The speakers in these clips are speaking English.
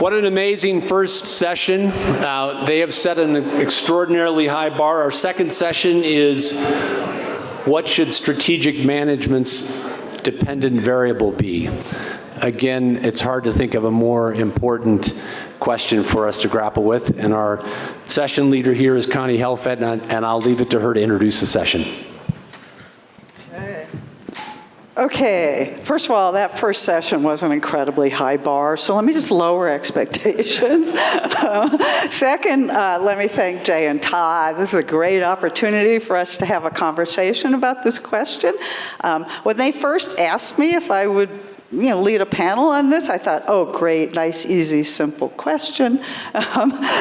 What an amazing first session. They have set an extraordinarily high bar. Our second session is, what should strategic management's dependent variable be? Again, it's hard to think of a more important question for us to grapple with. And our session leader here is Connie Helfet, and I'll leave it to her to introduce the session. Okay, first of all, that first session was an incredibly high bar, so let me just lower expectations. Second, let me thank Jay and Todd. This is a great opportunity for us to have a conversation about this question. When they first asked me if I would lead a panel on this, I thought, oh, great, nice, easy, simple question.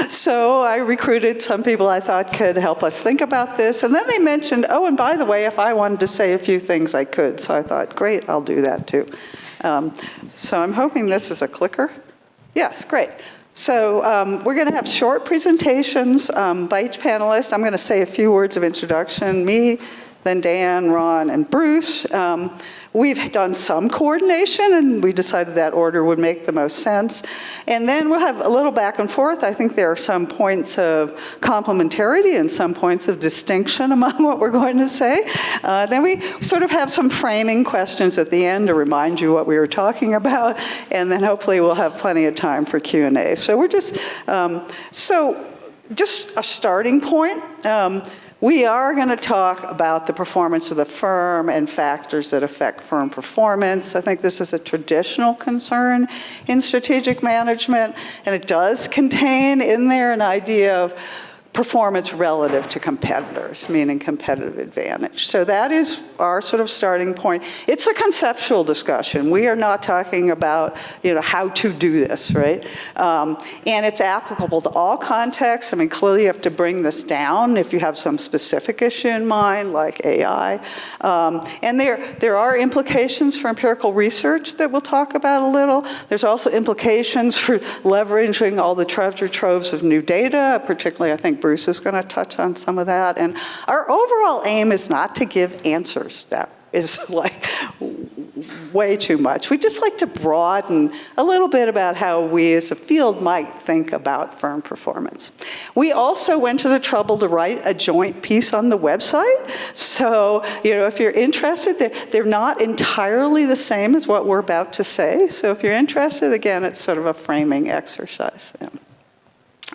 So I recruited some people I thought could help us think about this. And then they mentioned, oh, and by the way, if I wanted to say a few things, I could. So I thought, great, I'll do that too. So I'm hoping this is a clicker. Yes, great. So we're going to have short presentations by each panelist. I'm going to say a few words of introduction, me, then Dan, Ron, and Bruce. We've done some coordination, and we decided that order would make the most sense. And then we'll have a little back and forth. I think there are some points of complementarity and some points of distinction among what we're going to say. Then we sort of have some framing questions at the end to remind you what we were talking about, and then hopefully we'll have plenty of time for Q&A. So we're just a starting point. We are going to talk about the performance of the firm and factors that affect firm performance. I think this is a traditional concern in strategic management, and it does contain in there an idea of performance relative to competitors, meaning competitive advantage. So that is our sort of starting point. It's a conceptual discussion. We are not talking about, how to do this, right? And it's applicable to all contexts. I mean, clearly you have to bring this down if you have some specific issue in mind, like AI. And there are implications for empirical research that we'll talk about a little. There's also implications for leveraging all the treasure troves of new data, particularly, I think, Bruce is going to touch on some of that. And our overall aim is not to give answers. That is like way too much. We just like to broaden a little bit about how we as a field might think about firm performance. We also went to the trouble to write a joint piece on the website. So, if you're interested, they're not entirely the same as what we're about to say. So if you're interested, again, it's sort of a framing exercise. Yeah.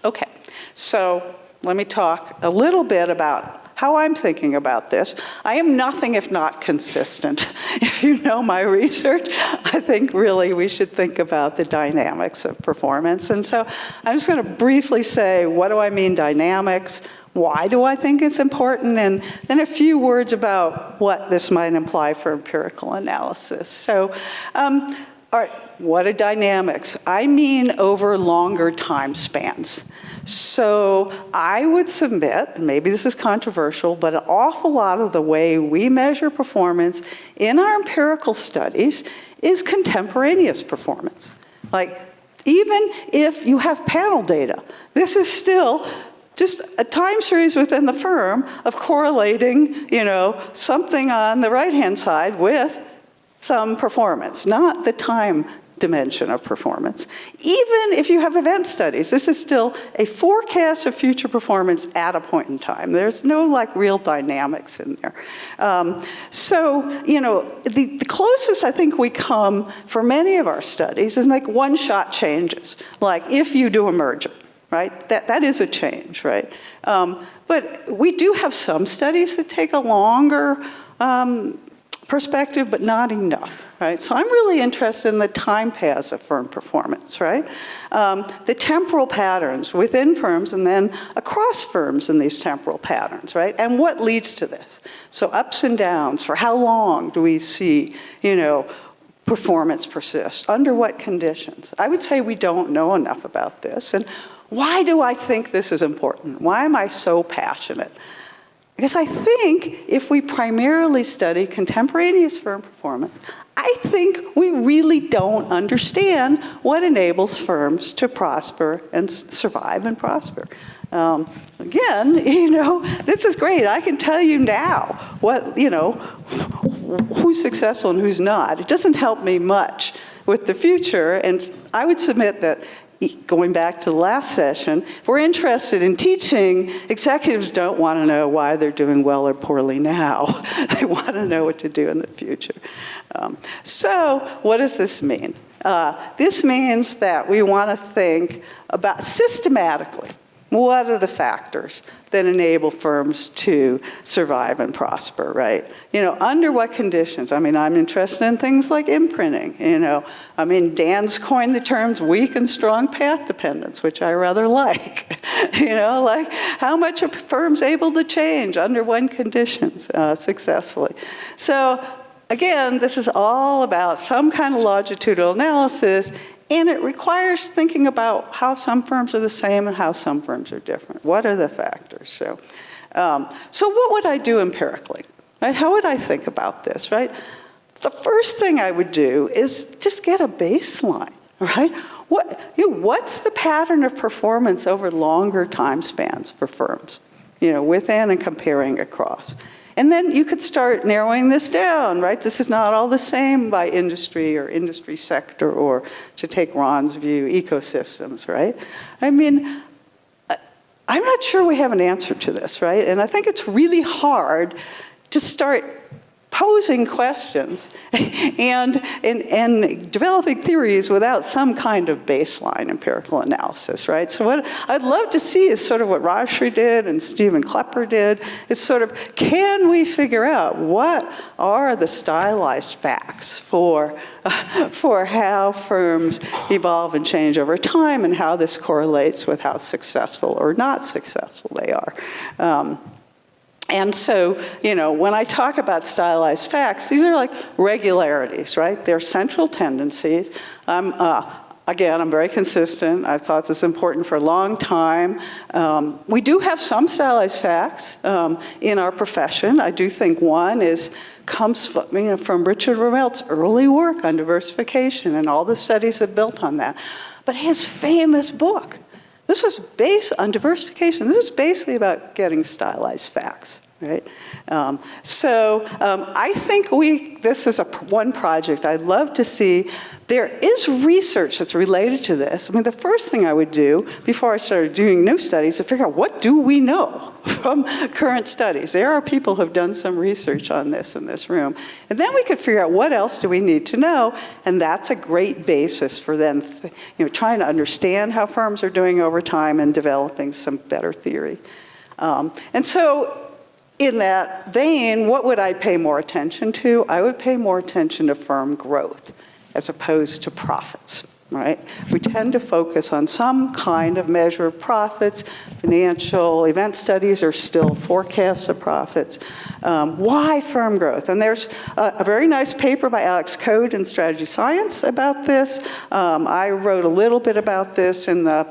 Okay, so let me talk a little bit about how I'm thinking about this. I am nothing if not consistent. If you know my research, I think really we should think about the dynamics of performance. And so I'm just going to briefly say, what do I mean dynamics? Why do I think it's important? And then a few words about what this might imply for empirical analysis. So, all right, what are dynamics? I mean over longer time spans. So I would submit, and maybe this is controversial, but an awful lot of the way we measure performance in our empirical studies is contemporaneous performance. Like, even if you have panel data, this is still just a time series within the firm of correlating, something on the right-hand side with some performance, not the time dimension of performance. Even if you have event studies, this is still a forecast of future performance at a point in time. There's no real dynamics in there. The closest I think we come for many of our studies is one-shot changes, like if you do a merger, right? That is a change, right? But we do have some studies that take a longer perspective, but not enough, right? So I'm really interested in the time paths of firm performance, right? The temporal patterns within firms and then across firms in these temporal patterns, right? And what leads to this? So ups and downs, for how long do we see, performance persist? Under what conditions? I would say we don't know enough about this. And why do I think this is important? Why am I so passionate? Because I think if we primarily study contemporaneous firm performance, I think we really don't understand what enables firms to prosper and survive and prosper. Again, this is great. I can tell you now what, who's successful and who's not. It doesn't help me much with the future, and I would submit that going back to the last session, if we're interested in teaching, executives don't want to know why they're doing well or poorly now. They want to know what to do in the future. So what does this mean? This means that we want to think about systematically, what are the factors that enable firms to survive and prosper, right? Under what conditions? I mean, I'm interested in things like imprinting, Dan's coined the terms weak and strong path dependence, which I rather like. Like how much a firm's able to change under what conditions successfully. So again, this is all about some kind of longitudinal analysis, and it requires thinking about how some firms are the same and how some firms are different. What are the factors? So what would I do empirically? Right? How would I think about this, right? The first thing I would do is just get a baseline, right? What's the pattern of performance over longer time spans for firms, within and comparing across? And then you could start narrowing this down, right? This is not all the same by industry or industry sector, or to take Ron's view, ecosystems, right? I mean, I'm not sure we have an answer to this, right? And I think it's really hard to start posing questions and developing theories without some kind of baseline empirical analysis, right? So what I'd love to see is sort of what Rajshri did and Stephen Klepper did, is sort of, can we figure out what are the stylized facts for how firms evolve and change over time, and how this correlates with how successful or not successful they are. And so, when I talk about stylized facts, these are like regularities, right? They're central tendencies. Again, I'm very consistent. I've thought this important for a long time. We do have some stylized facts in our profession. I do think one comes from Richard Rumelt's early work on diversification, and all the studies that built on that. But his famous book, this was based on diversification. This is basically about getting stylized facts, right? I think this is one project I'd love to see. There is research that's related to this. I mean, the first thing I would do before I started doing new studies is to figure out, what do we know from current studies? There are people who have done some research on this in this room. And then we could figure out, what else do we need to know? And that's a great basis for then trying to understand how firms are doing over time and developing some better theory. And so in that vein, what would I pay more attention to? I would pay more attention to firm growth as opposed to profits, right? We tend to focus on some kind of measure of profits. Financial event studies are still forecasts of profits. Why firm growth? And there's a very nice paper by Alex Code in Strategy Science about this. I wrote a little bit about this in the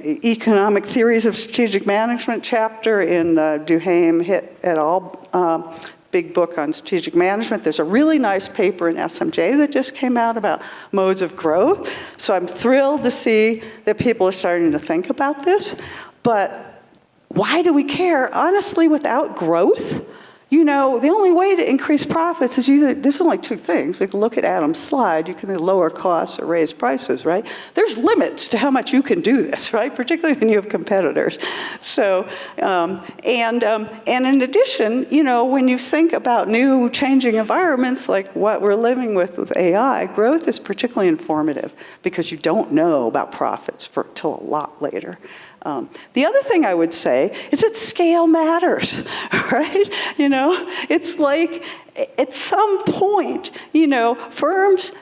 Economic Theories of Strategic Management chapter in Duhaime et al. Big book on strategic management. There's a really nice paper in SMJ that just came out about modes of growth. So I'm thrilled to see that people are starting to think about this. But why do we care? Honestly, without growth, the only way to increase profits is there's only two things. We can look at Adam's slide. You can lower costs or raise prices, right? There's limits to how much you can do this, right? Particularly when you have competitors. So, and in addition, when you think about new changing environments like what we're living with AI, growth is particularly informative because you don't know about profits till a lot later. The other thing I would say is that scale matters, right? It's like at some point, firms,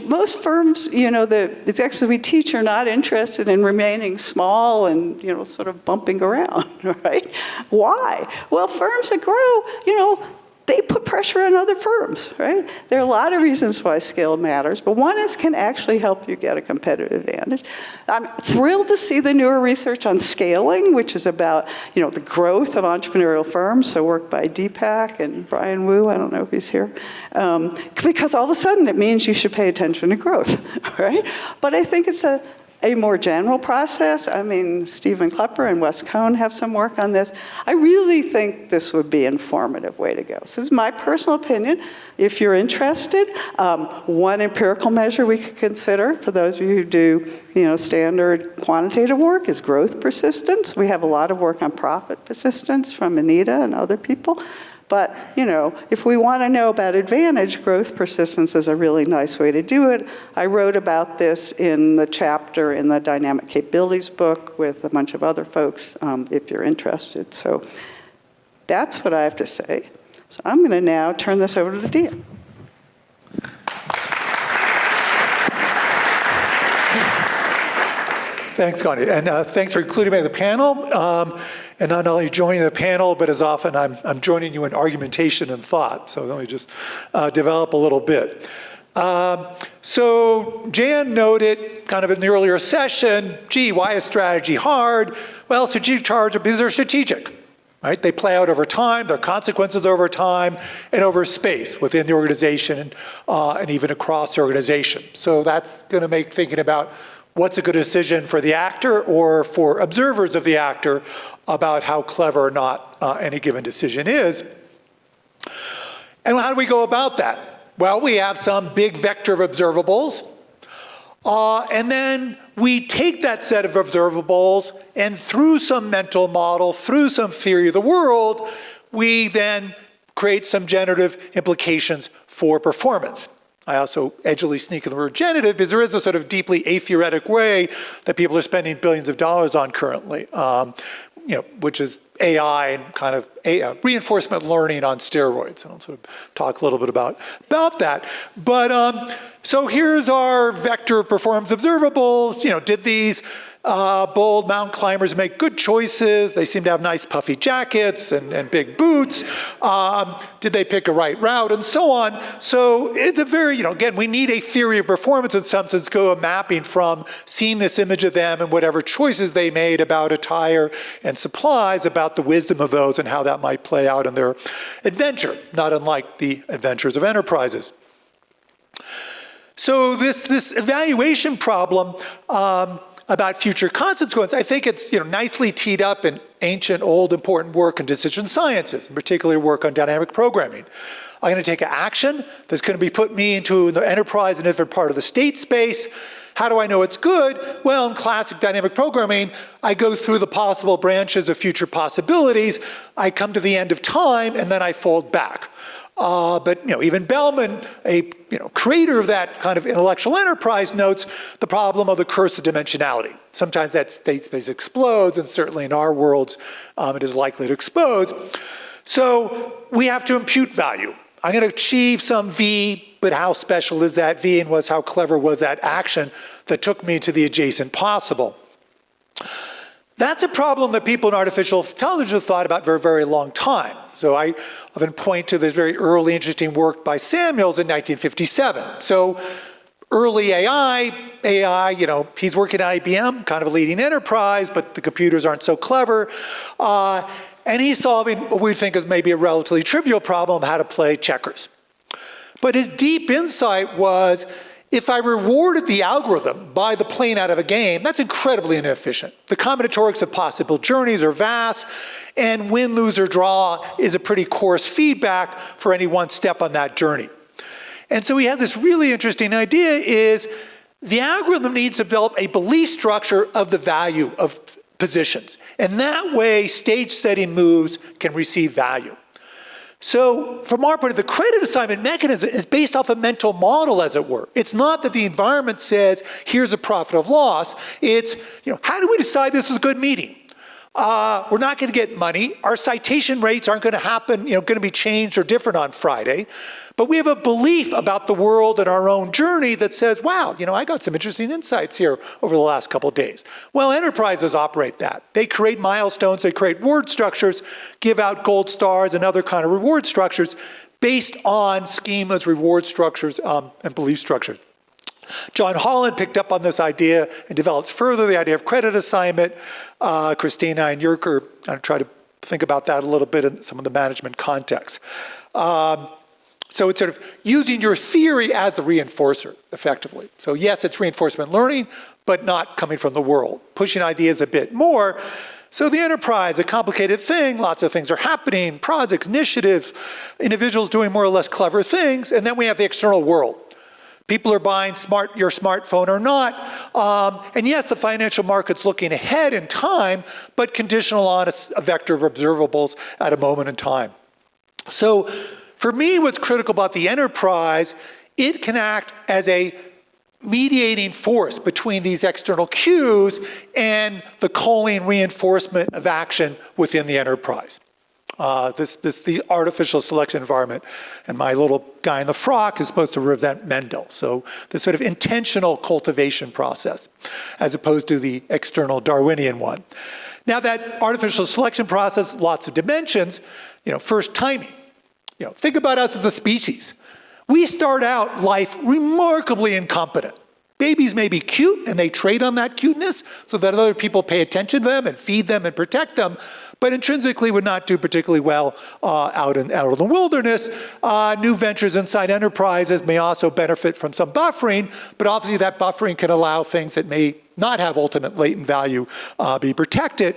most firms, the executives we teach are not interested in remaining small and, sort of bumping around, right? Why? Well, firms that grow, they put pressure on other firms, right? There are a lot of reasons why scale matters, but one is can actually help you get a competitive advantage. I'm thrilled to see the newer research on scaling, which is about, the growth of entrepreneurial firms, so work by Deepak and Brian Wu, I don't know if he's here, because all of a sudden it means you should pay attention to growth, right? But I think it's a a more general process, I mean, Stephen Klepper and Wes Cohn have some work on this. I really think this would be an informative way to go. This is my personal opinion. If you're interested, one empirical measure we could consider for those of you who do, standard quantitative work is growth persistence. We have a lot of work on profit persistence from Anita and other people. But, if we want to know about advantage, growth persistence is a really nice way to do it. I wrote about this in the chapter in the Dynamic Capabilities book with a bunch of other folks, if you're interested. So that's what I have to say. So I'm going to now turn this over to the dean. Thanks, Connie, and thanks for including me in the panel. And not only joining the panel, but as often I'm joining you in argumentation and thought. So let me just develop a little bit. So Jan noted kind of in the earlier session, gee, why is strategy hard? Well, strategic charge because they're strategic. Right? They play out over time, their consequences over time, and over space within the organization and even across the organization. So that's going to make thinking about what's a good decision for the actor or for observers of the actor about how clever or not any given decision is. And how do we go about that? Well, we have some big vector of observables, and then we take that set of observables, and through some mental model, through some theory of the world, we then create some generative implications for performance. I also edgily sneak in the word generative because there is a sort of deeply atheoretic way that people are spending billions of dollars on currently, which is AI and kind of reinforcement learning on steroids. And I'll sort of talk a little bit about that. But so here's our vector of performance observables. Did these bold mountain climbers make good choices? They seem to have nice puffy jackets and big boots. Did they pick a right route and so on? So it's a very, again, we need a theory of performance in some sense, go a mapping from seeing this image of them and whatever choices they made about attire and supplies, about the wisdom of those and how that might play out in their adventure, not unlike the adventures of enterprises. So this evaluation problem about future consequence, I think it's nicely teed up in ancient, old, important work in decision sciences, and particularly work on dynamic programming. I'm going to take an action that's going to be put me into the enterprise in a different part of the state space. How do I know it's good? Well, in classic dynamic programming, I go through the possible branches of future possibilities. I come to the end of time, and then I fold back. But even Bellman, a creator of that kind of intellectual enterprise, notes the problem of the curse of dimensionality. Sometimes that state space explodes, and certainly in our worlds, it is likely to expose. So we have to impute value. I'm going to achieve some V, but how special is that V, and how clever was that action that took me to the adjacent possible? That's a problem that people in artificial intelligence have thought about for a very long time. So I often point to this very early, interesting work by Samuels in 1957. So early AI, he's working at IBM, kind of a leading enterprise, but the computers aren't so clever. And he's solving what we think is maybe a relatively trivial problem of how to play checkers. But his deep insight was, if I rewarded the algorithm by the playing out of a game, that's incredibly inefficient. The combinatorics of possible journeys are vast, and win, lose, or draw is a pretty coarse feedback for any one step on that journey. And so we have this really interesting idea is the algorithm needs to develop a belief structure of the value of positions. And that way, stage setting moves can receive value. So from our point of view, the credit assignment mechanism is based off a mental model, as it were. It's not that the environment says, here's a profit of loss. It's, how do we decide this is a good meeting? We're not going to get money. Our citation rates aren't going to happen, going to be changed or different on Friday. But we have a belief about the world and our own journey that says, wow, I got some interesting insights here over the last couple of days. Well, enterprises operate that. They create milestones, they create reward structures, give out gold stars and other kind of reward structures based on schemas, reward structures, and belief structures. John Holland picked up on this idea and developed further the idea of credit assignment. Christina and Yerker try to think about that a little bit in some of the management context. So it's sort of using your theory as a reinforcer, effectively. So yes, it's reinforcement learning, but not coming from the world, pushing ideas a bit more. So the enterprise, a complicated thing, lots of things are happening, projects, initiatives, individuals doing more or less clever things, and then we have the external world. People are buying your smartphone or not. And yes, the financial market's looking ahead in time, but conditional on a vector of observables at a moment in time. So for me, what's critical about the enterprise, it can act as a mediating force between these external cues and the culling reinforcement of action within the enterprise. The artificial selection environment, and my little guy in the frock is supposed to represent Mendel. So the sort of intentional cultivation process, as opposed to the external Darwinian one. Now that artificial selection process, lots of dimensions. First, timing. Think about us as a species. We start out life remarkably incompetent. Babies may be cute, and they trade on that cuteness so that other people pay attention to them and feed them and protect them, but intrinsically would not do particularly well out in the wilderness. New ventures inside enterprises may also benefit from some buffering, but obviously that buffering can allow things that may not have ultimate latent value be protected.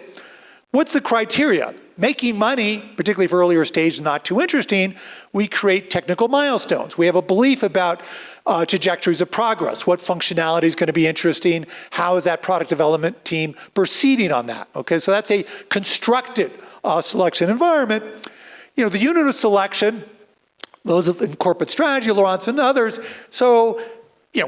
What's the criteria? Making money, particularly for earlier stage, not too interesting. We create technical milestones. We have a belief about trajectories of progress. What functionality is going to be interesting? How is that product development team proceeding on that? Okay, so that's a constructed selection environment. The unit of selection, those in corporate strategy, Laurence and others. So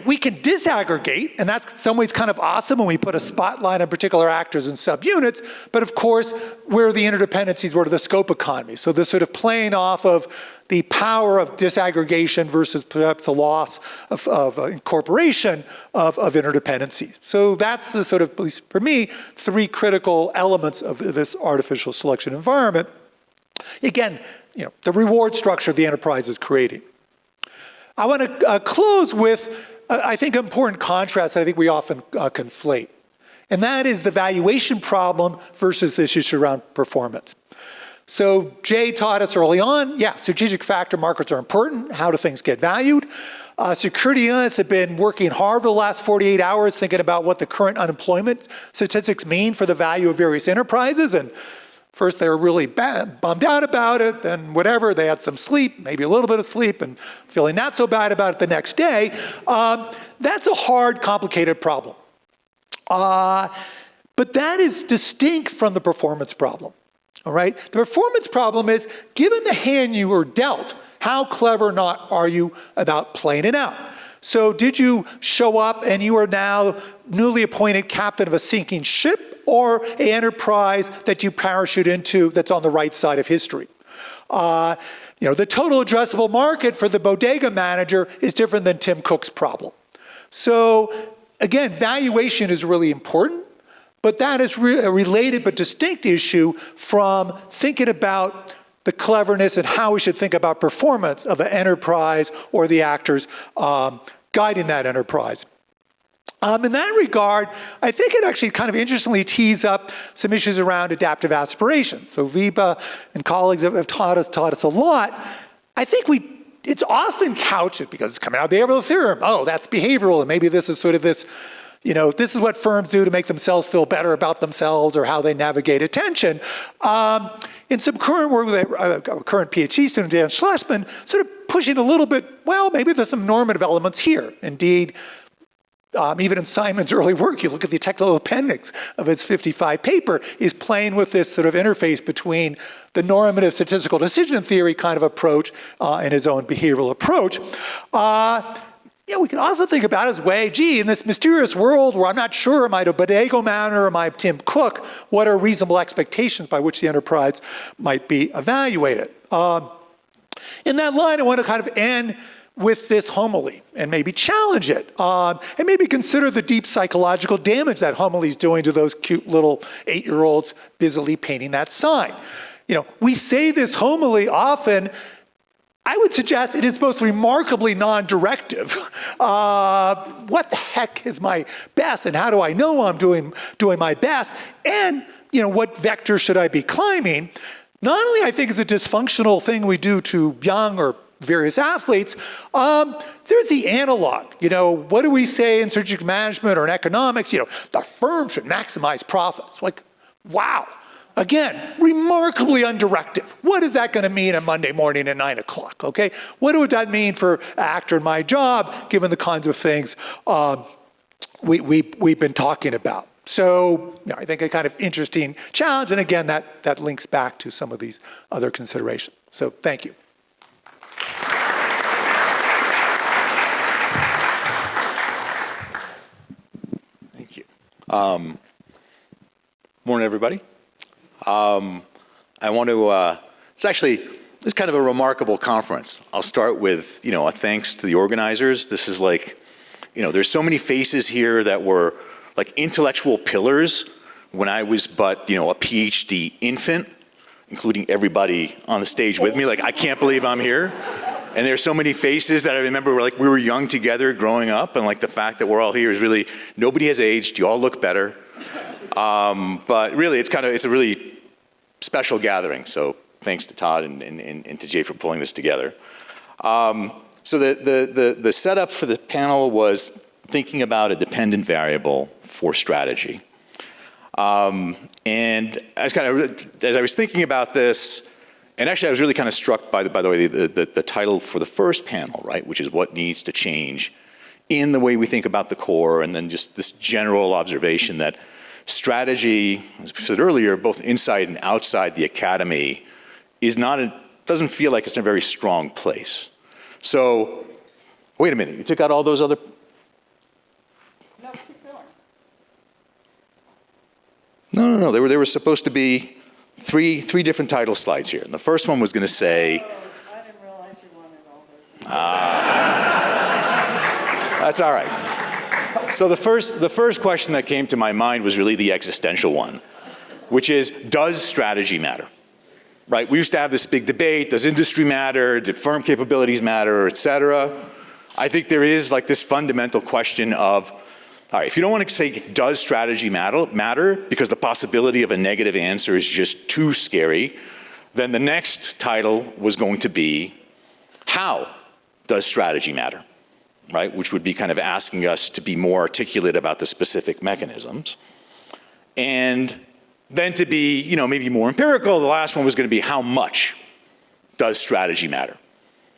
we can disaggregate, and that's in some ways kind of awesome when we put a spotlight on particular actors and subunits, but of course, where are the interdependencies, where are the scope economies? So this sort of playing off of the power of disaggregation versus perhaps the loss of incorporation of interdependencies. So that's the sort of, at least for me, three critical elements of this artificial selection environment. Again, the reward structure the enterprise is creating. I want to close with, I think, an important contrast that I think we often conflate. And that is the valuation problem versus this issue around performance. So Jay taught us early on, strategic factor markets are important. How do things get valued? Security analysts have been working hard for the last 48 hours thinking about what the current unemployment statistics mean for the value of various enterprises. And first, they were really bummed out about it, then whatever, they had some sleep, maybe a little bit of sleep, and feeling not so bad about it the next day. That's a hard, complicated problem. But that is distinct from the performance problem, all right? The performance problem is, given the hand you were dealt, how clever or not are you about playing it out? So did you show up and you are now newly appointed captain of a sinking ship, or an enterprise that you parachute into that's on the right side of history? The total addressable market for the bodega manager is different than Tim Cook's problem. So again, valuation is really important, but that is a related but distinct issue from thinking about the cleverness and how we should think about performance of an enterprise or the actors guiding that enterprise. In that regard, I think it actually kind of interestingly tees up some issues around adaptive aspirations. So Vibha and colleagues have taught us a lot. I think it's often couched, because it's coming out of the behavioral theorem. Oh, that's behavioral, and maybe this is sort of this, this is what firms do to make themselves feel better about themselves or how they navigate attention. In some current work with a current PhD student, Dan Schlesman, sort of pushing a little bit, well, maybe there's some normative elements here. Indeed, even in Simon's early work, you look at the technical appendix of his 55 paper, he's playing with this sort of interface between the normative statistical decision theory kind of approach and his own behavioral approach. We can also think about his way, in this mysterious world where I'm not sure, am I the bodega manager or am I Tim Cook, what are reasonable expectations by which the enterprise might be evaluated? In that line, I want to kind of end with this homily and maybe challenge it and maybe consider the deep psychological damage that homily is doing to those cute little 8-year-olds busily painting that sign. We say this homily often. I would suggest it is both remarkably non-directive. What the heck is my best, and how do I know I'm doing my best? And what vector should I be climbing? Not only I think is a dysfunctional thing we do to young or various athletes, there's the analog. What do we say in strategic management or in economics? The firm should maximize profits. Like, wow. Again, remarkably undirective. What is that going to mean on Monday morning at 9 o'clock, okay? What would that mean for Actor and my job, given the kinds of things we've been talking about? So I think a kind of interesting challenge, and again, that links back to some of these other considerations. So thank you. Thank you. Morning, everybody. I want to, it's kind of a remarkable conference. I'll start with, a thanks to the organizers. This is like, there's so many faces here that were like intellectual pillars when I was but, a PhD infant, including everybody on the stage with me. Like, I can't believe I'm here. And there's so many faces that I remember we were young together growing up, and like the fact that we're all here is really, nobody has aged, you all look better. But really, it's a really special gathering. So thanks to Todd and to Jay for pulling this together. So the setup for the panel was thinking about a dependent variable for strategy. And as I was thinking about this, and actually I was really kind of struck by the way, the title for the first panel, right, which is what needs to change in the way we think about the core, and then just this general observation that strategy, as we said earlier, both inside and outside the academy, doesn't feel like it's in a very strong place. So, wait a minute, you took out all those other... No, keep going. No. There were supposed to be three different title slides here. And the first one was going to say... I didn't realize you wanted all those. That's all right. So the first question that came to my mind was really the existential one, which is, does strategy matter? Right? We used to have this big debate, does industry matter, did firm capabilities matter, et cetera. I think there is like this fundamental question of, all right, if you don't want to say, does strategy matter, because the possibility of a negative answer is just too scary, then the next title was going to be, how does strategy matter? Right, which would be kind of asking us to be more articulate about the specific mechanisms. And then to be, maybe more empirical, the last one was going to be, how much does strategy matter?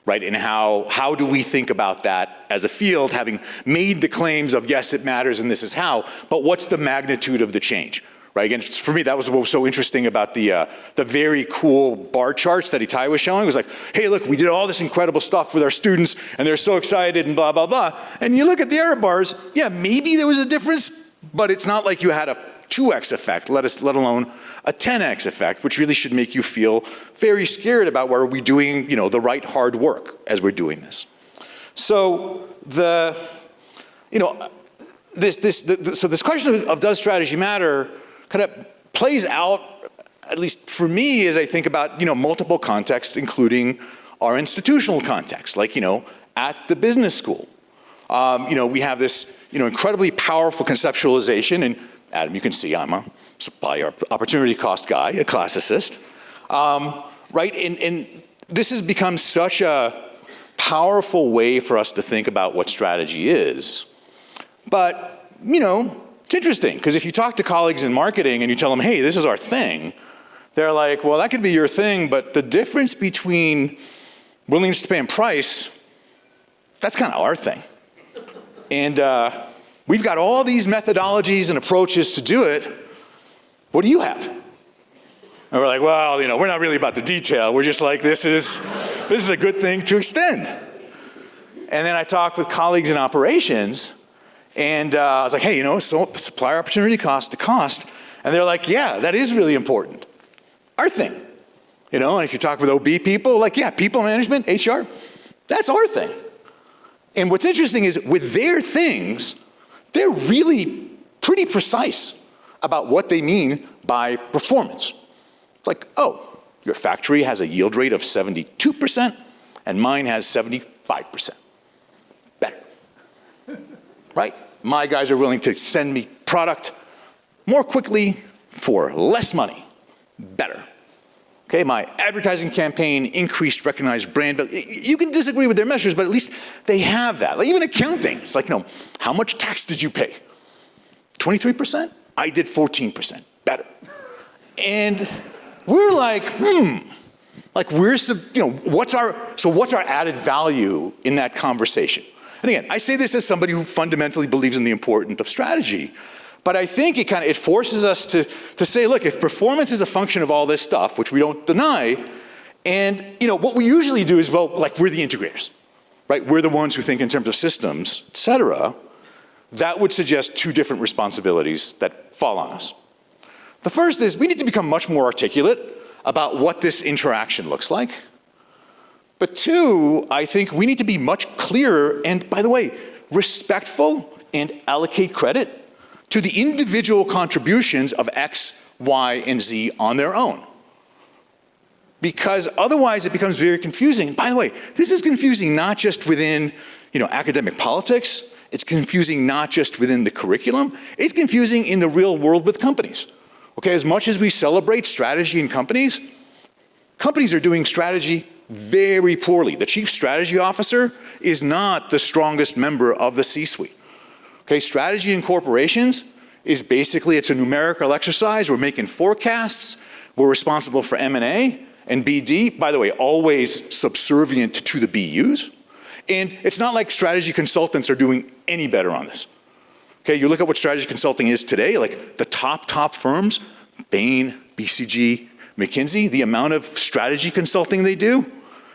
Right, and how do we think about that as a field, having made the claims of, yes, it matters and this is how, but what's the magnitude of the change? Right, again, for me, that was what was so interesting about the very cool bar charts that Itai was showing. It was like, hey, look, we did all this incredible stuff with our students, and they're so excited, and blah, blah, blah. And you look at the error bars, yeah, maybe there was a difference, but it's not like you had a 2x effect, let alone a 10x effect, which really should make you feel very scared about where we doing, the right hard work as we're doing this. So this question of does strategy matter kind of plays out, at least for me, as I think about, multiple contexts, including our institutional context, like, at the business school. We have this, incredibly powerful conceptualization, and Adam, you can see I'm a supply opportunity cost guy, a classicist, right? And this has become such a powerful way for us to think about what strategy is. But, it's interesting, because if you talk to colleagues in marketing and you tell them, hey, this is our thing, they're like, well, that could be your thing, but the difference between willingness to pay and price, that's kind of our thing. And we've got all these methodologies and approaches to do it. What do you have? And we're like, well, we're not really about the detail. We're just like, this is a good thing to extend. And then I talked with colleagues in operations, and I was like, hey, so supplier opportunity cost to cost. And they're like, yeah, that is really important. Our thing. And if you talk with OB people, like, yeah, people management, HR, that's our thing. And what's interesting is with their things, they're really pretty precise about what they mean by performance. It's like, oh, your factory has a yield rate of 72%, and mine has 75%. Better. Right? My guys are willing to send me product more quickly for less money. Better. Okay, my advertising campaign increased recognized brand value. You can disagree with their measures, but at least they have that. Like even accounting, it's like, how much tax did you pay? 23%? I did 14%. Better. And we're like, like where's the, what's our added value in that conversation? And again, I say this as somebody who fundamentally believes in the importance of strategy. But I think it forces us to say, look, if performance is a function of all this stuff, which we don't deny, and what we usually do is, well, like we're the integrators, right? We're the ones who think in terms of systems, et cetera. That would suggest two different responsibilities that fall on us. The first is we need to become much more articulate about what this interaction looks like. But two, I think we need to be much clearer and, by the way, respectful and allocate credit to the individual contributions of X, Y, and Z on their own. Because otherwise it becomes very confusing. By the way, this is confusing not just within academic politics, it's confusing not just within the curriculum, it's confusing in the real world with companies. Okay, as much as we celebrate strategy in companies, companies are doing strategy very poorly. The chief strategy officer is not the strongest member of the C-suite. Okay, strategy in corporations is basically, it's a numerical exercise. We're making forecasts. We're responsible for M&A and BD, by the way, always subservient to the BUs. And it's not like strategy consultants are doing any better on this. Okay, you look at what strategy consulting is today, like the top firms, Bain, BCG, McKinsey, the amount of strategy consulting they do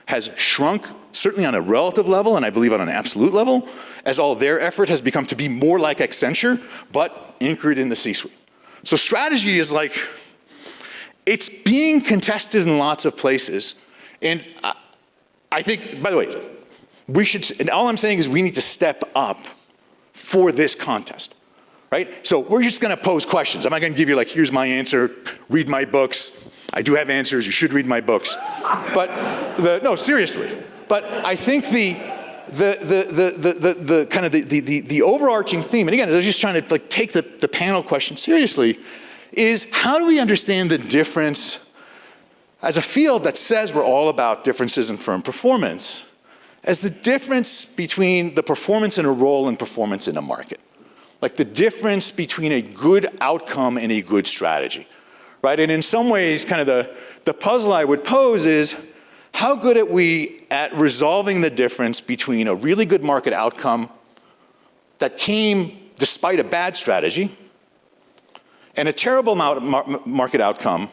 has shrunk, certainly on a relative level, and I believe on an absolute level, as all their effort has become to be more like Accenture, but anchored in the C-suite. So strategy is like, it's being contested in lots of places. And I think, by the way, and all I'm saying is we need to step up for this contest, right? So we're just gonna pose questions. I'm not gonna give you like, here's my answer, read my books. I do have answers, you should read my books. But no, seriously. But I think the overarching theme, and again, I was just trying to like take the panel question seriously, is how do we understand the difference as a field that says we're all about differences in firm performance, as the difference between the performance in a role and performance in a market. Like the difference between a good outcome and a good strategy, right? And in some ways, kind of the puzzle I would pose is, how good are we at resolving the difference between a really good market outcome that came despite a bad strategy and a terrible market outcome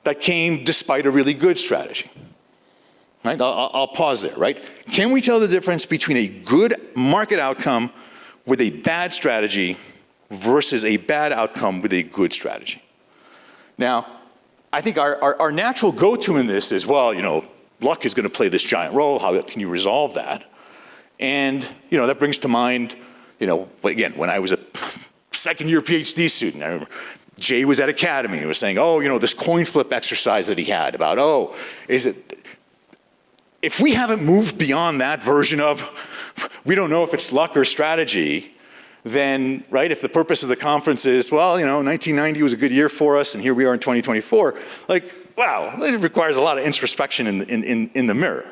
that came despite a really good strategy? Right? I'll pause there, right? Can we tell the difference between a good market outcome with a bad strategy versus a bad outcome with a good strategy? Now, I think our natural go-to in this is, well, luck is going to play this giant role. How can you resolve that? And, that brings to mind, again, when I was a second-year PhD student, I remember Jay was at Academy and he was saying, this coin flip exercise that he had about, if we haven't moved beyond that version of, we don't know if it's luck or strategy, then, right, if the purpose of the conference is, 1990 was a good year for us and here we are in 2024, like, wow, it requires a lot of introspection in the mirror.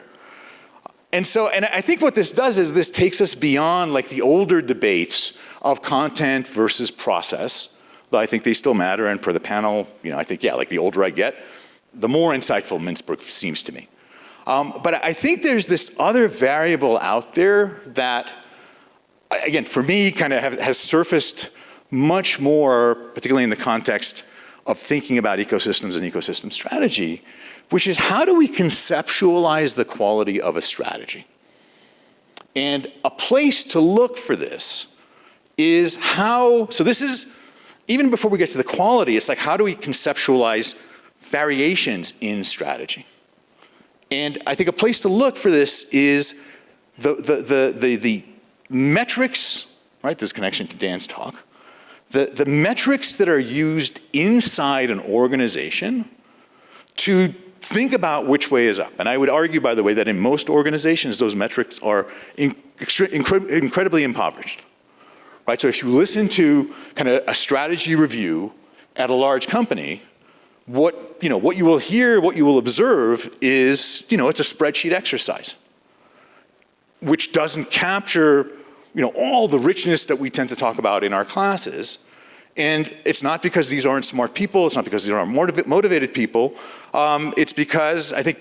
And I think what this does is this takes us beyond like the older debates of content versus process, though I think they still matter, and per the panel, I think, like the older I get, the more insightful Mintzberg seems to me. But I think there's this other variable out there that, again, for me, kind of has surfaced much more, particularly in the context of thinking about ecosystems and ecosystem strategy, which is how do we conceptualize the quality of a strategy? And a place to look for this is so this is, even before we get to the quality, it's like how do we conceptualize variations in strategy? And I think a place to look for this is the metrics, right? This connection to Dan's talk. The metrics that are used inside an organization to think about which way is up. And I would argue, by the way, that in most organizations, those metrics are incredibly impoverished, right? So if you listen to kind of a strategy review at a large company, what you will hear, what you will observe is, it's a spreadsheet exercise, which doesn't capture, all the richness that we tend to talk about in our classes. And it's not because these aren't smart people, it's not because these aren't motivated people, it's because I think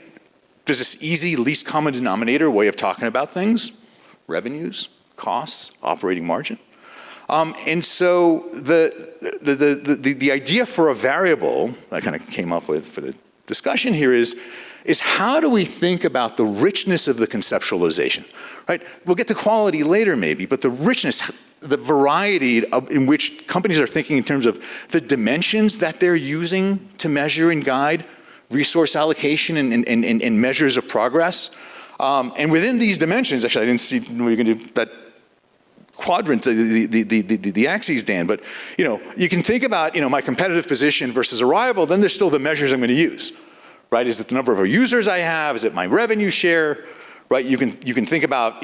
there's this easy, least common denominator way of talking about things: revenues, costs, operating margin. And so the idea for a variable I kind of came up with for the discussion here is how do we think about the richness of the conceptualization, right? We'll get to quality later maybe, but the richness, the variety in which companies are thinking in terms of the dimensions that they're using to measure and guide resource allocation and measures of progress. And within these dimensions, actually I didn't see we were going to do that quadrant, the axes, Dan, but you can think about my competitive position versus a rival, then there's still the measures I'm going to use, right? Is it the number of users I have? Is it my revenue share, right? You can think about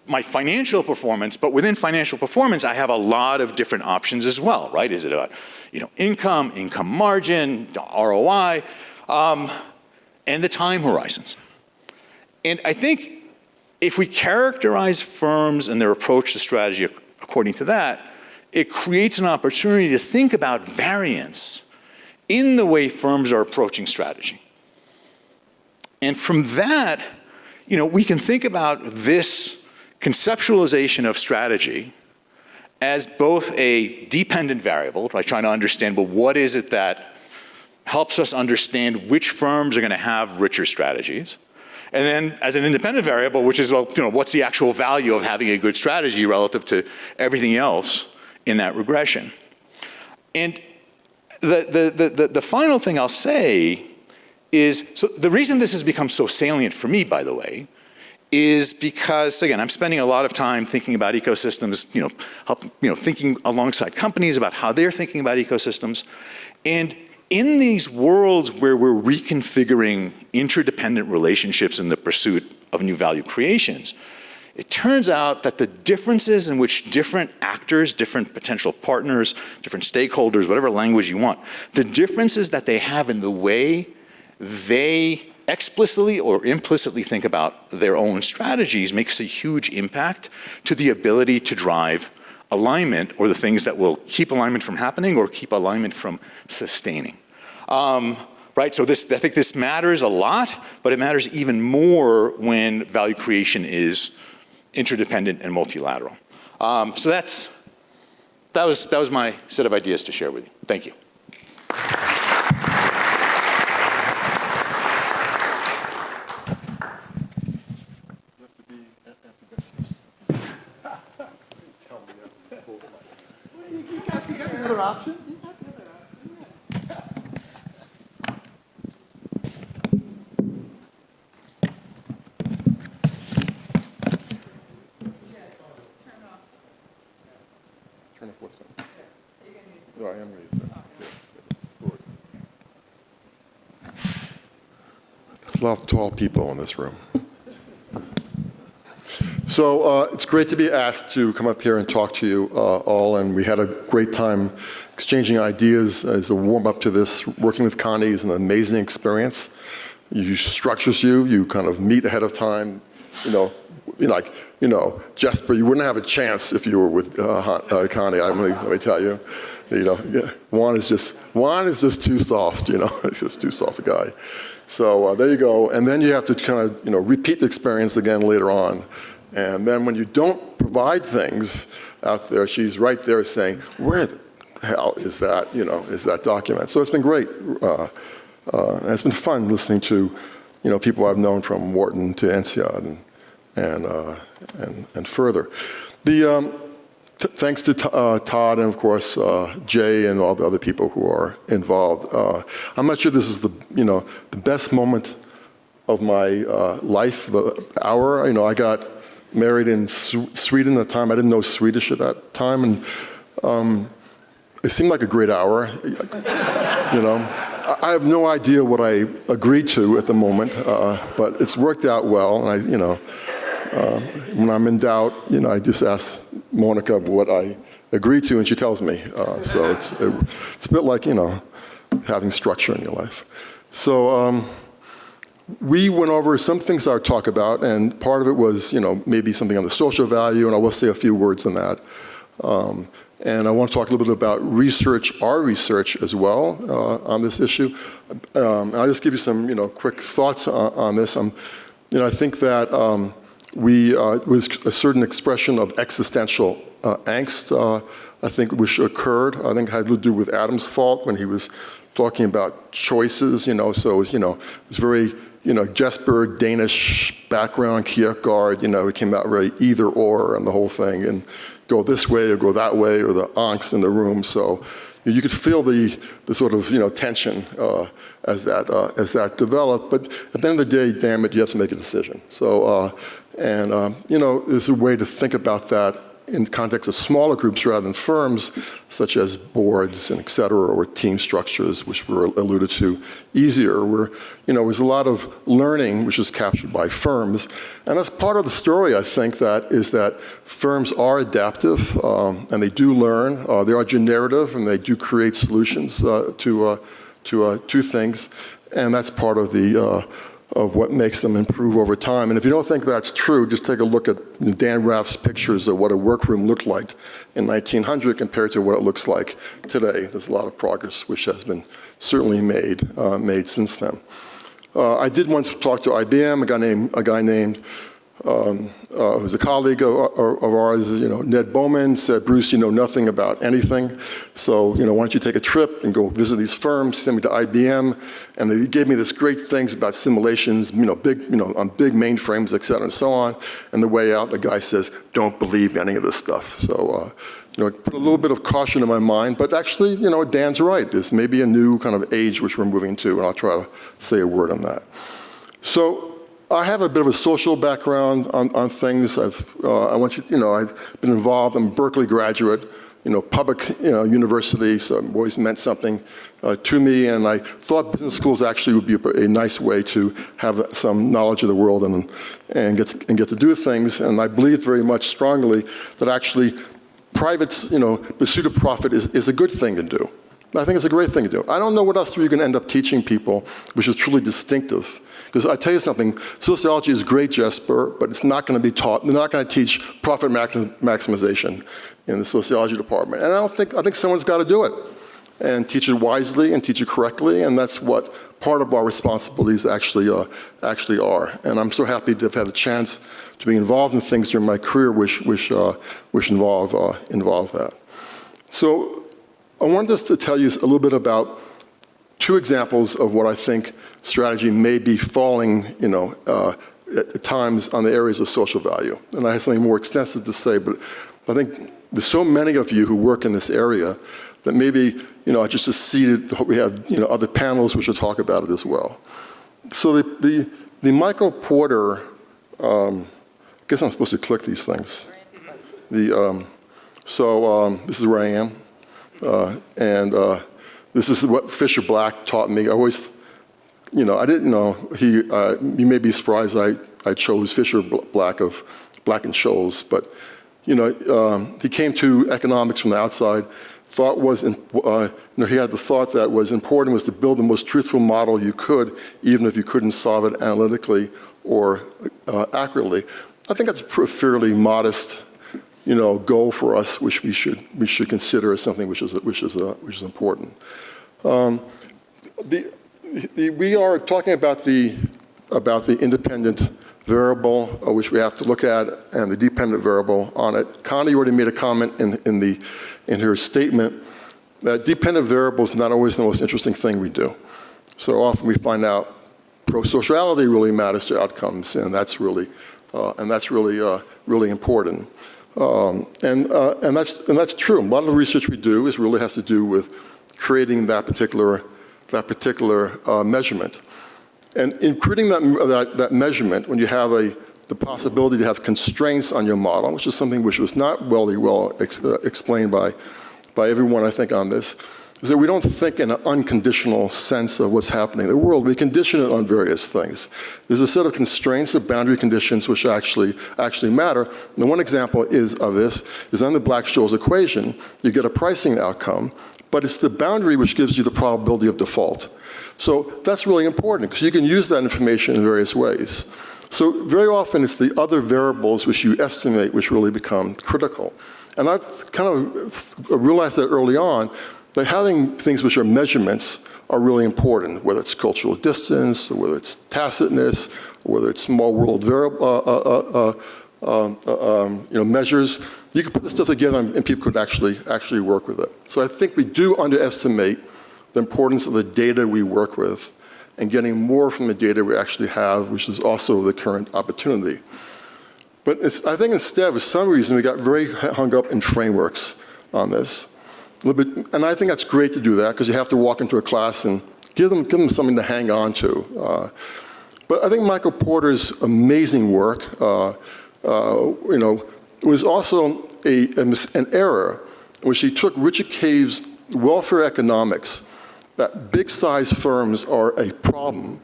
my financial performance, but within financial performance I have a lot of different options as well, right? Is it about income margin, ROI, and the time horizons. And I think if we characterize firms and their approach to strategy according to that, it creates an opportunity to think about variance in the way firms are approaching strategy. And from that, we can think about this conceptualization of strategy as both a dependent variable, by trying to understand, well, what is it that helps us understand which firms are going to have richer strategies? And then as an independent variable, which is, well, what's the actual value of having a good strategy relative to everything else in that regression? And the final thing I'll say is, so the reason this has become so salient for me, by the way, is because, again, I'm spending a lot of time thinking about ecosystems, thinking alongside companies about how they're thinking about ecosystems. And in these worlds where we're reconfiguring interdependent relationships in the pursuit of new value creations, it turns out that the differences in which different actors, different potential partners, different stakeholders, whatever language you want, the differences that they have in the way they explicitly or implicitly think about their own strategies makes a huge impact to the ability to drive alignment, or the things that will keep alignment from happening or keep alignment from sustaining. Right, so I think this matters a lot, but it matters even more when value creation is interdependent and multilateral. So that was my set of ideas to share with you. Thank you. Option? Turn off what's that? No, I am going to use that. There's a lot of tall people in this room. So it's great to be asked to come up here and talk to you all, and we had a great time exchanging ideas as a warm-up to this. Working with Connie is an amazing experience. You structures you kind of meet ahead of time. Jesper, you wouldn't have a chance if you were with Connie. Let me tell you. Juan is just too soft. He's just too soft a guy. So there you go. And then you have to kind of repeat the experience again later on. And then when you don't provide things out there, she's right there saying, where the hell is that, is that document? So it's been great. And it's been fun listening to, people I've known from Wharton to INSEAD and further. Thanks to Todd and, of course, Jay and all the other people who are involved. I'm not sure this is the best moment of my life, the hour. I got married in Sweden at the time. I didn't know Swedish at that time, and it seemed like a great hour. I have no idea what I agreed to at the moment, but it's worked out well. And when I'm in doubt, I just ask Monica what I agreed to, and she tells me. So it's a bit like having structure in your life. So we went over some things I would talk about, and part of it was, maybe something on the social value, and I will say a few words on that. And I want to talk a little bit about our research as well on this issue. And I'll just give you some, quick thoughts on this. I think that was a certain expression of existential angst, I think, which occurred. I think had to do with Adam's fault when he was talking about choices, so it was very, Jesper, Danish background, Kierkegaard, it came out very either or and the whole thing, and go this way or go that way, or the angst in the room. So you could feel the sort of, tension as that developed. But at the end of the day, damn it, you have to make a decision. So, there's a way to think about that in the context of smaller groups rather than firms, such as boards and et cetera, or team structures, which were alluded to easier, where, there's a lot of learning which is captured by firms. And that's part of the story, I think, is that firms are adaptive, and they do learn. They are generative, and they do create solutions to things. And that's part of what makes them improve over time. And if you don't think that's true, just take a look at Dan Raff's pictures of what a workroom looked like in 1900 compared to what it looks like today. There's a lot of progress which has been certainly made since then. I did once talk to IBM, a guy named who's a colleague of ours, Ned Bowman, said, Bruce, you know nothing about anything. So, why don't you take a trip and go visit these firms, send me to IBM. And they gave me this great things about simulations, big, on big mainframes, et cetera, and so on. And the way out, the guy says, don't believe any of this stuff. So, put a little bit of caution in my mind, but actually, Dan's right. There's maybe a new kind of age which we're moving to, and I'll try to say a word on that. So, I have a bit of a social background on things. I've been involved. I'm a Berkeley graduate, public university, so it always meant something to me. And I thought business schools actually would be a nice way to have some knowledge of the world and get to do things. And I believe very much strongly that actually pursuit of profit is a good thing to do. I think it's a great thing to do. I don't know what else you're going to end up teaching people, which is truly distinctive. Because I tell you something, sociology is great, Jesper, but it's not going to be taught. They're not going to teach profit maximization in the sociology department. And I think someone's got to do it and teach it wisely and teach it correctly. And that's what part of our responsibilities actually are. And I'm so happy to have had a chance to be involved in things during my career which involve that. So I wanted us to tell you a little bit about two examples of what I think strategy may be falling, at times on the areas of social value. And I have something more extensive to say, but I think there's so many of you who work in this area that maybe, I just seated, we have, other panels which will talk about it as well. So the Michael Porter, I guess I'm supposed to click these things. This is where I am. This is what Fisher Black taught me. I always, I didn't know you may be surprised I chose Fisher Black of Black and Scholes, but, he came to economics from the outside. He had the thought that was important was to build the most truthful model you could, even if you couldn't solve it analytically or accurately. I think that's a fairly modest goal for us, which we should consider as something which is important. We are talking about the independent variable, which we have to look at, and the dependent variable on it. Connie already made a comment in her statement that dependent variable is not always the most interesting thing we do. So often we find out pro-sociality really matters to outcomes, and that's really really important. And that's true. A lot of the research we do really has to do with creating that particular measurement. And in creating that measurement, when you have the possibility to have constraints on your model, which is something which was not well explained by everyone, I think, on this, is that we don't think in an unconditional sense of what's happening in the world. We condition it on various things. There's a set of constraints, of boundary conditions, which actually matter. And one example of this is on the Black-Scholes equation. You get a pricing outcome, but it's the boundary which gives you the probability of default. So that's really important because you can use that information in various ways. So very often it's the other variables which you estimate which really become critical. And I've kind of realized that early on, that having things which are measurements are really important, whether it's cultural distance, or whether it's tacitness, or whether it's small world measures. You can put this stuff together and people could actually work with it. So I think we do underestimate the importance of the data we work with and getting more from the data we actually have, which is also the current opportunity. But I think instead, for some reason, we got very hung up in frameworks on this. And I think that's great to do that because you have to walk into a class and give them something to hang on to. But I think Michael Porter's amazing work, was also an error in which he took Richard Cave's welfare economics, that big-size firms are a problem.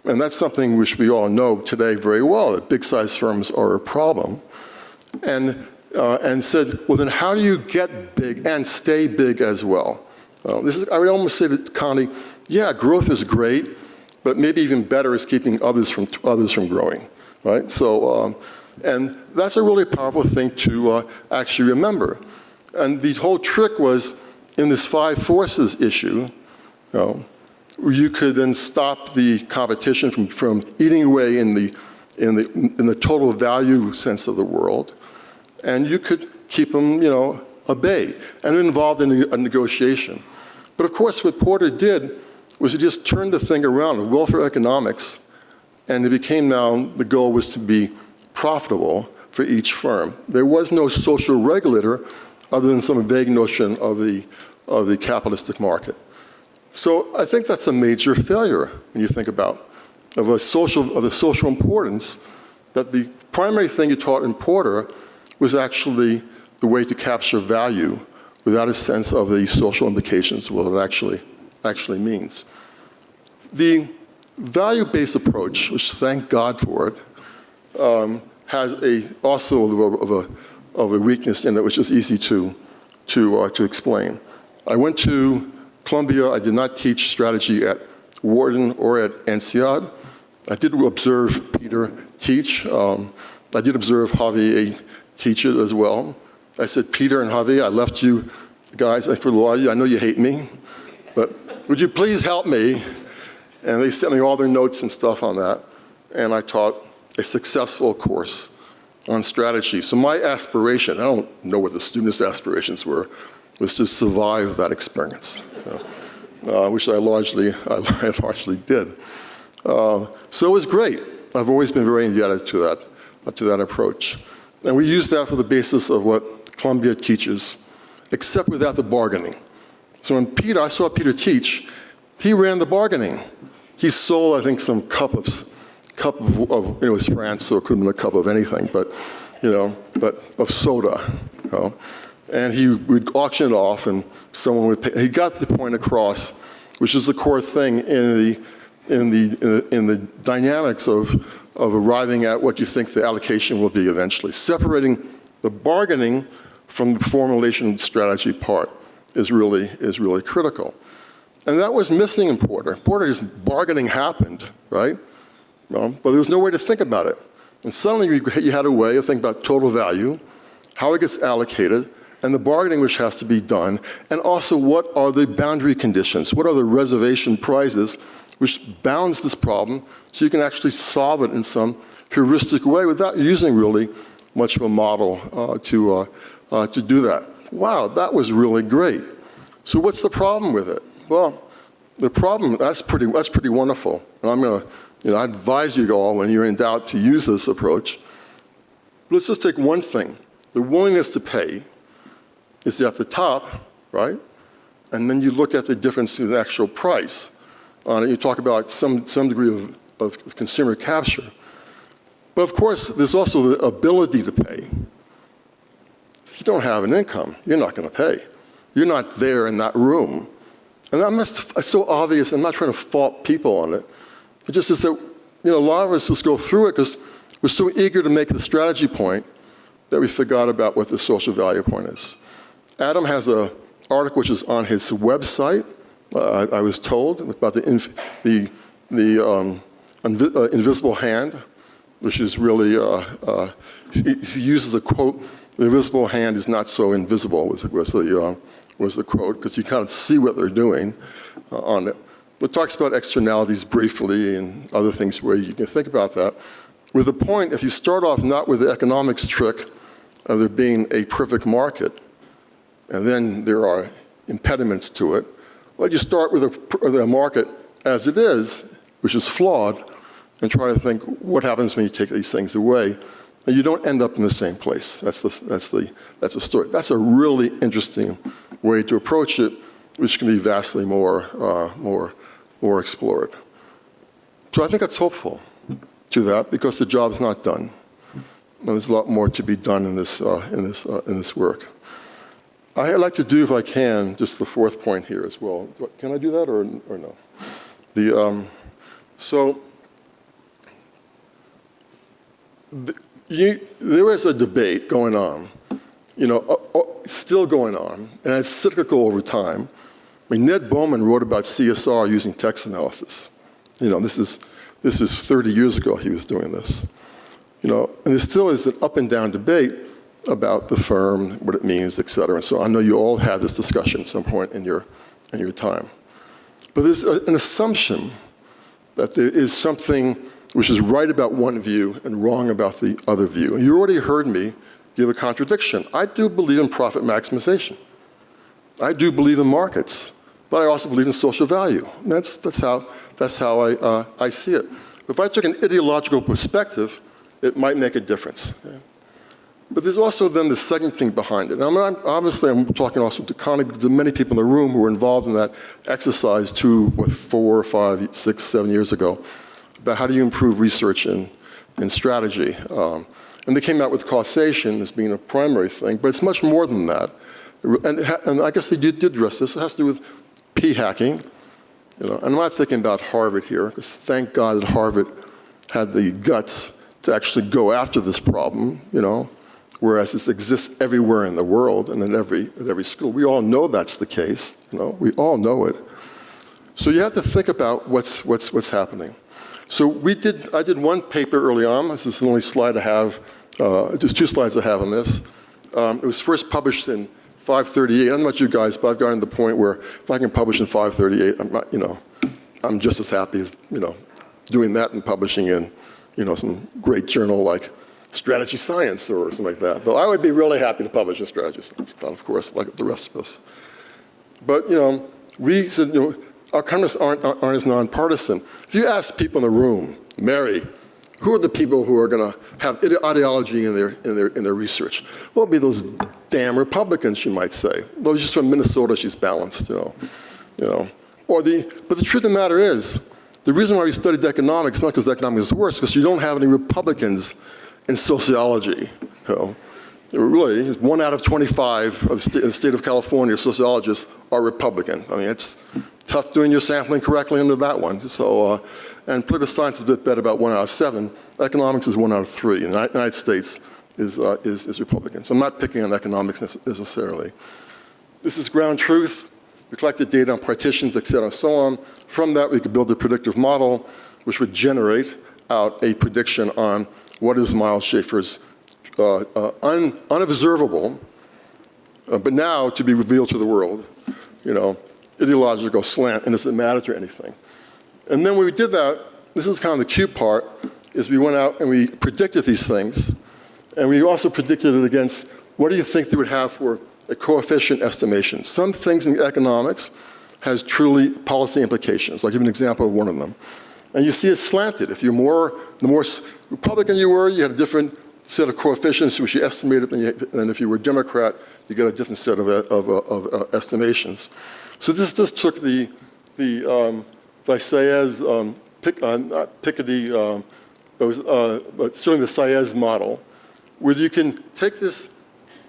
And that's something which we all know today very well, that big-size firms are a problem. And said, well, then how do you get big and stay big as well? I would almost say to Connie, yeah, growth is great, but maybe even better is keeping others from growing, right? So, and that's a really powerful thing to actually remember. And the whole trick was in this 5 forces issue, you could then stop the competition from eating away in the total value sense of the world. And you could keep them, at bay, and involved in a negotiation. But of course, what Porter did was he just turned the thing around with welfare economics, and it became now the goal was to be profitable for each firm. There was no social regulator other than some vague notion of the capitalistic market. So I think that's a major failure when you think about the social importance, that the primary thing you taught in Porter was actually the way to capture value without a sense of the social implications of what it actually means. The value-based approach, which thank God for it, has also of a weakness in it, which is easy to explain. I went to Columbia. I did not teach strategy at Wharton or at INSEAD. I did observe Peter teach. I did observe Javier teach it as well. I said, Peter and Javier, I left you guys for a while. I know you hate me, but would you please help me? And they sent me all their notes and stuff on that. And I taught a successful course on strategy. So my aspiration, I don't know what the students' aspirations were, was to survive that experience, which I largely did. So it was great. I've always been very indebted to that approach. And we use that for the basis of what Columbia teaches, except without the bargaining. So when I saw Peter teach, he ran the bargaining. He sold, I think, some cup of it was France, so it couldn't have been a cup of anything, but of soda, And he would auction it off, and someone would pay. He got the point across, which is the core thing in the dynamics of arriving at what you think the allocation will be eventually. Separating the bargaining from the formulation strategy part is really critical. And that was missing in Porter. Porter's bargaining happened, right? But there was no way to think about it. And suddenly you had a way of thinking about total value, how it gets allocated, and the bargaining which has to be done, and also what are the boundary conditions, what are the reservation prices which bounds this problem so you can actually solve it in some heuristic way without using really much of a model to do that. Wow, that was really great. So what's the problem with it? Well, the problem, that's pretty wonderful. And I'm going to, I advise you all when you're in doubt to use this approach. Let's just take one thing. The willingness to pay is at the top, right? And then you look at the difference in the actual price. You talk about some degree of consumer capture. But of course, there's also the ability to pay. If you don't have an income, you're not going to pay. You're not there in that room. And it's so obvious. I'm not trying to fault people on it. It just is that, a lot of us just go through it because we're so eager to make the strategy point that we forgot about what the social value point is. Adam has an article which is on his website, I was told, about the invisible hand, which is really, he uses a quote, "The invisible hand is not so invisible," was the quote, because you kind of see what they're doing on it. But talks about externalities briefly and other things where you can think about that. With the point, if you start off not with the economics trick of there being a perfect market, and then there are impediments to it, well, you start with the market as it is, which is flawed, and try to think what happens when you take these things away, and you don't end up in the same place. That's the story. That's a really interesting way to approach it, which can be vastly more explored. So I think that's hopeful to that, because the job's not done. And there's a lot more to be done in this work. I'd like to do, if I can, just the fourth point here as well. Can I do that or no? There is a debate going on, still going on, and it's cyclical over time. I mean, Ned Bowman wrote about CSR using text analysis. This is 30 years ago he was doing this. And there still is an up and down debate about the firm, what it means, et cetera. And so I know you all had this discussion at some point in your time. But there's an assumption that there is something which is right about one view and wrong about the other view. And you already heard me give a contradiction. I do believe in profit maximization. I do believe in markets, but I also believe in social value. And that's how I see it. If I took an ideological perspective, it might make a difference. Okay? But there's also then the second thing behind it. I'm talking also to Connie, because there are many people in the room who were involved in that exercise 4, 5, 6, 7 years ago, about how do you improve research and strategy. And they came out with causation as being a primary thing, but it's much more than that. And I guess they did address this. It has to do with p-hacking. And I'm not thinking about Harvard here, because thank God that Harvard had the guts to actually go after this problem, whereas this exists everywhere in the world and at every school. We all know that's the case. We all know it. So you have to think about what's happening. So I did one paper early on. This is the only slide I have, just 2 slides I have on this. It was first published in 538. I don't know about you guys, but I've gotten to the point where if I can publish in 538, I'm just as happy as, doing that and publishing in, some great journal like Strategy Science or something like that. Though I would be really happy to publish in Strategy Science, not, of course, like the rest of us. But, we said, our economists aren't as nonpartisan. If you ask people in the room, Mary, who are the people who are going to have ideology in their research? Well, it'll be those damn Republicans, she might say. Though she's from Minnesota, she's balanced, But the truth of the matter is, the reason why we studied economics is not because economics is worse, because you don't have any Republicans in sociology. Really, 1 out of 25 of the state of California sociologists are Republican. I mean, it's tough doing your sampling correctly under that one. So, and political science is a bit better, about 1 out of 7. Economics is 1 out of 3. And the United States is Republican. So I'm not picking on economics necessarily. This is ground truth. We collected data on partitions, et cetera, and so on. From that, we could build a predictive model, which would generate out a prediction on what is Miles Schaefer's unobservable, but now to be revealed to the world, ideological slant, and does it matter to anything? And then when we did that, this is kind of the cute part, is we went out and we predicted these things, and we also predicted it against what do you think they would have for a coefficient estimation. Some things in economics has truly policy implications. I'll give you an example of one of them. And you see it slanted. If the more Republican you were, you had a different set of coefficients which you estimated than if you were a Democrat, you get a different set of estimations. So this just took the Saez, not Piketty, certainly the Saez model, where you can take this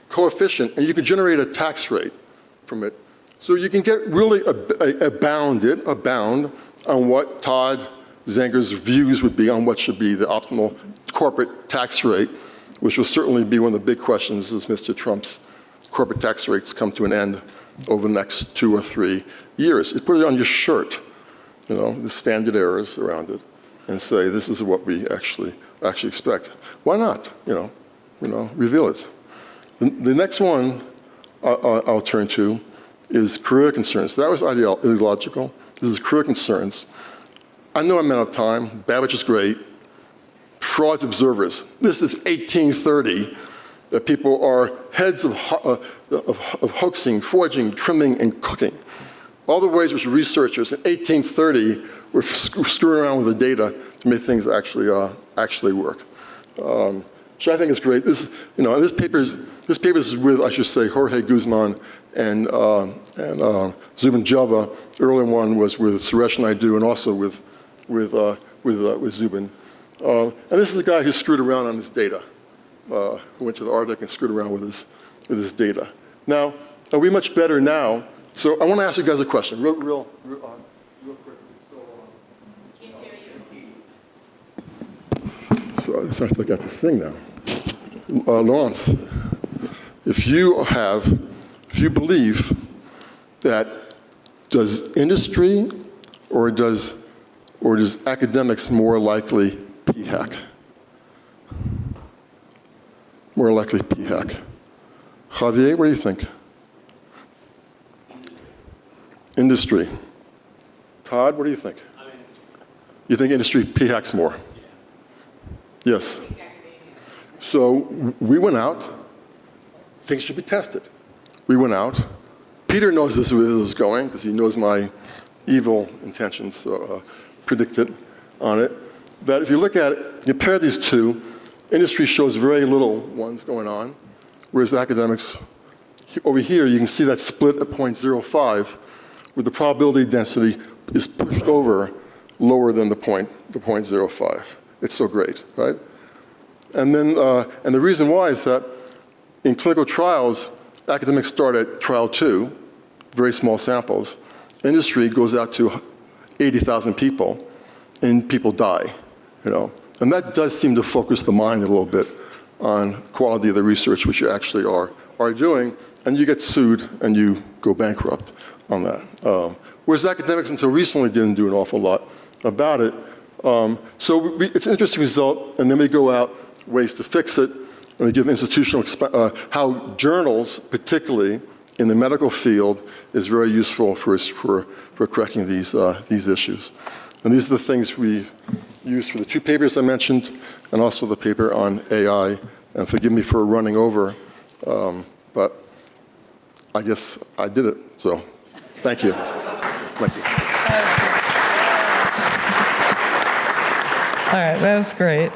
coefficient and you can generate a tax rate from it. So you can get really abound on what Todd Zenger's views would be on what should be the optimal corporate tax rate, which will certainly be one of the big questions as Mr. Trump's corporate tax rates come to an end over the next 2 or 3 years. You put it on your shirt, the standard errors around it, and say this is what we actually expect. Why not? Reveal it. The next one I'll turn to is career concerns. That was ideological. This is career concerns. I know I'm out of time. Babbage is great. Frauds observers. This is 1830. That people are heads of hoaxing, forging, trimming, and cooking. All the ways which researchers in 1830 were screwing around with the data to make things actually work. Which I think is great. This paper is with, I should say, Jorge Guzman and Zubin Java. The earlier one was with Suresh Naidu and also with Zubin. And this is a guy who screwed around on his data. Who went to the Arctic and screwed around with his data. Now, are we much better now? So I want to ask you guys a question, real quick. So I forgot to sing now. Lawrence, if you believe that does industry or does academics more likely p-hack? More likely p-hack. Javier, what do you think? Industry. Todd, what do you think? You think industry p-hacks more? Yes. So we went out. Things should be tested. We went out. Peter knows this is where this is going because he knows my evil intentions predicted on it. That if you look at it, compare these two, industry shows very little ones going on, whereas academics, over here, you can see that split at 0.05, where the probability density is pushed over lower than the 0.05. It's so great, right? And then, and the reason why is that in clinical trials, academics start at trial 2, very small samples. Industry goes out to 80,000 people, and people die, And that does seem to focus the mind a little bit on the quality of the research which you actually are doing, and you get sued and you go bankrupt on that. Whereas academics until recently didn't do an awful lot about it. So it's an interesting result, and then we go out ways to fix it, and we give institutional, how journals, particularly in the medical field, is very useful for correcting these issues. And these are the things we use for the 2 papers I mentioned, and also the paper on AI. And forgive me for running over, but I guess I did it. So thank you. Thank you. All right, that was great.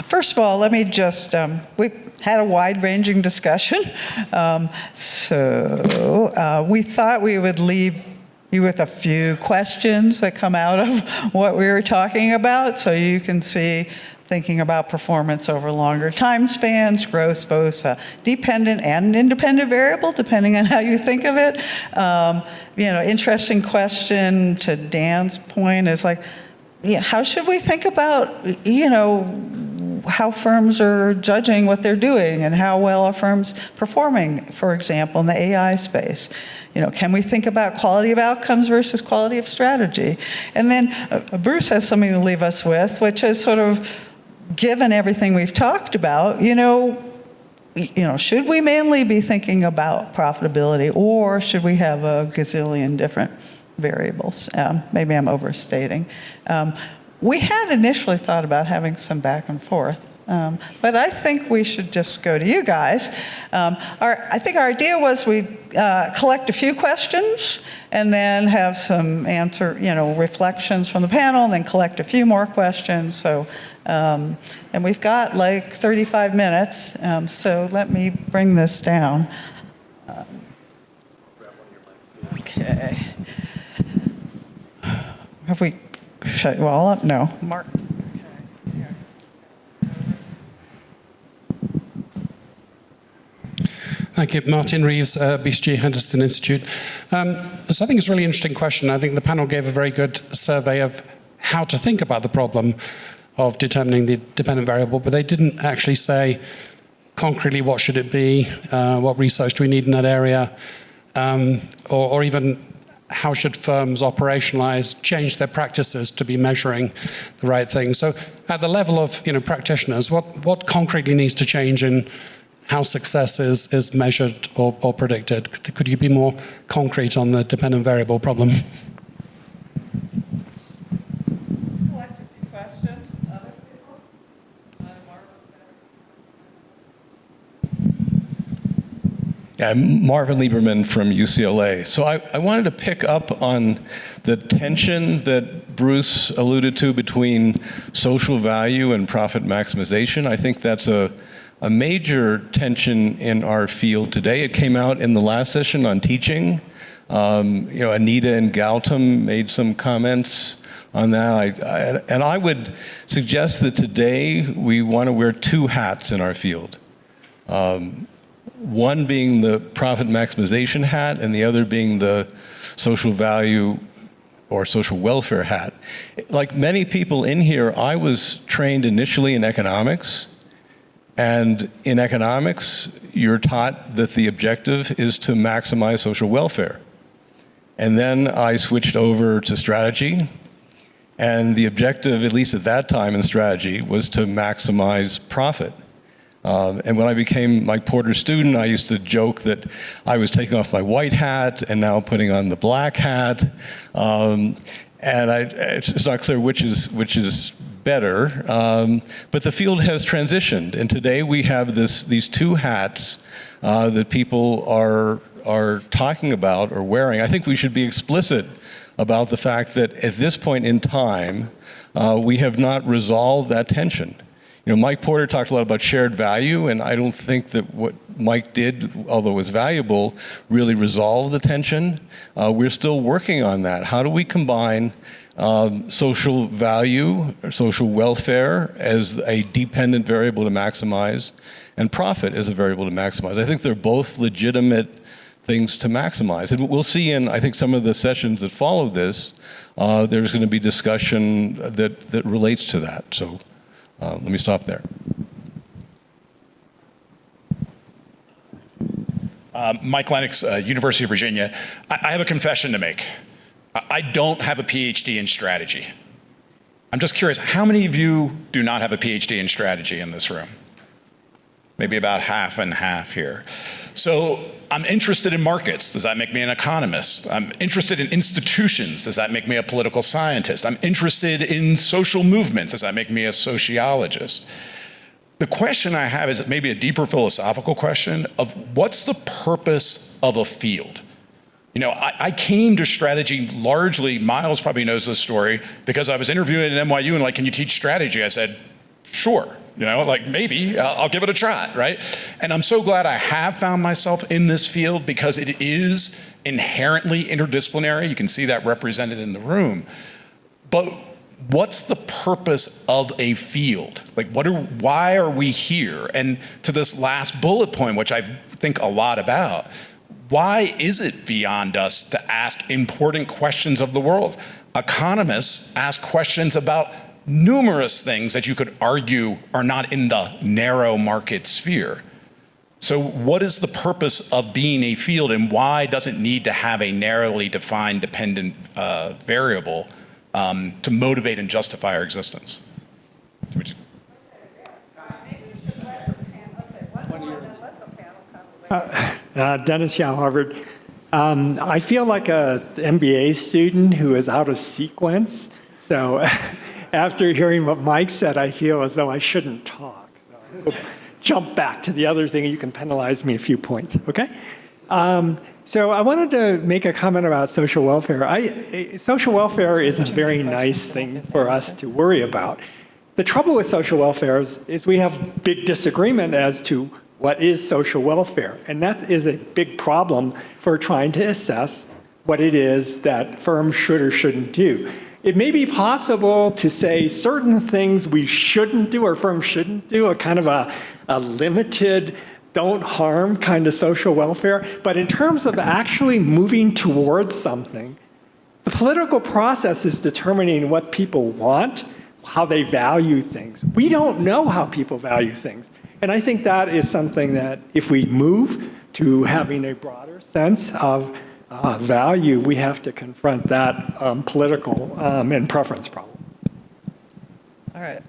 First of all, let me just, we had a wide-ranging discussion. We thought we would leave you with a few questions that come out of what we were talking about, so you can see thinking about performance over longer time spans, growth, both dependent and independent variable, depending on how you think of it. Interesting question to Dan's point is like, how should we think about, how firms are judging what they're doing and how well are firms performing, for example, in the AI space? Can we think about quality of outcomes versus quality of strategy? And then Bruce has something to leave us with, which is sort of, given everything we've talked about, should we mainly be thinking about profitability, or should we have a gazillion different variables? Maybe I'm overstating. We had initially thought about having some back and forth, but I think we should just go to you guys. I think our idea was we collect a few questions and then have some reflections from the panel, and then collect a few more questions. So, and we've got like 35 minutes, so let me bring this down. Okay. Have we shut you all up? No. Mark. Thank you. Martin Reeves, BCG Henderson Institute. So I think it's a really interesting question. I think the panel gave a very good survey of how to think about the problem of determining the dependent variable, but they didn't actually say concretely what should it be, what research do we need in that area, or even how should firms operationalize, change their practices to be measuring the right thing. So at the level of practitioners, what concretely needs to change in how success is measured or predicted? Could you be more concrete on the dependent variable problem? Yeah, Marvin Lieberman from UCLA. So I wanted to pick up on the tension that Bruce alluded to between social value and profit maximization. I think that's a major tension in our field today. It came out in the last session on teaching. Anita and Gautam made some comments on that. And I would suggest that today we want to wear two hats in our field. One being the profit maximization hat and the other being the social value or social welfare hat. Like many people in here, I was trained initially in economics. And in economics, you're taught that the objective is to maximize social welfare. And then I switched over to strategy. And the objective, at least at that time in strategy, was to maximize profit. And when I became Mike Porter's student, I used to joke that I was taking off my white hat and now putting on the black hat. It's not clear which is better. But the field has transitioned, and today we have these two hats that people are talking about or wearing. I think we should be explicit about the fact that at this point in time, we have not resolved that tension. Mike Porter talked a lot about shared value, and I don't think that what Mike did, although it was valuable, really resolved the tension. We're still working on that. How do we combine social value, or social welfare as a dependent variable to maximize, and profit as a variable to maximize? I think they're both legitimate things to maximize. And we'll see in, I think, some of the sessions that follow this, there's going to be discussion that relates to that. So let me stop there. Mike Lennox, University of Virginia. I have a confession to make. I don't have a PhD in strategy. I'm just curious, how many of you do not have a PhD in strategy in this room? Maybe about half and half here. So I'm interested in markets. Does that make me an economist? I'm interested in institutions. Does that make me a political scientist? I'm interested in social movements. Does that make me a sociologist? The question I have is maybe a deeper philosophical question of what's the purpose of a field? I came to strategy largely, Miles probably knows this story, because I was interviewing at NYU and can you teach strategy? I said, sure. Maybe I'll give it a try, right? And I'm so glad I have found myself in this field because it is inherently interdisciplinary. You can see that represented in the room. But what's the purpose of a field? Why are we here? And to this last bullet point, which I think a lot about, why is it beyond us to ask important questions of the world? Economists ask questions about numerous things that you could argue are not in the narrow market sphere. So what is the purpose of being a field, and why does it need to have a narrowly defined dependent variable to motivate and justify our existence? Dennis Yao, Harvard. I feel like a MBA student who is out of sequence. So after hearing what Mike said, I feel as though I shouldn't talk. So I'll jump back to the other thing, and you can penalize me a few points, okay? So I wanted to make a comment about social welfare. Social welfare is a very nice thing for us to worry about. The trouble with social welfare is we have big disagreement as to what is social welfare. And that is a big problem for trying to assess what it is that firms should or shouldn't do. It may be possible to say certain things we shouldn't do or firms shouldn't do, a kind of a limited don't harm kind of social welfare. But in terms of actually moving towards something, the political process is determining what people want, how they value things. We don't know how people value things. And I think that is something that if we move to having a broader sense of value, we have to confront that political and preference problem. All right.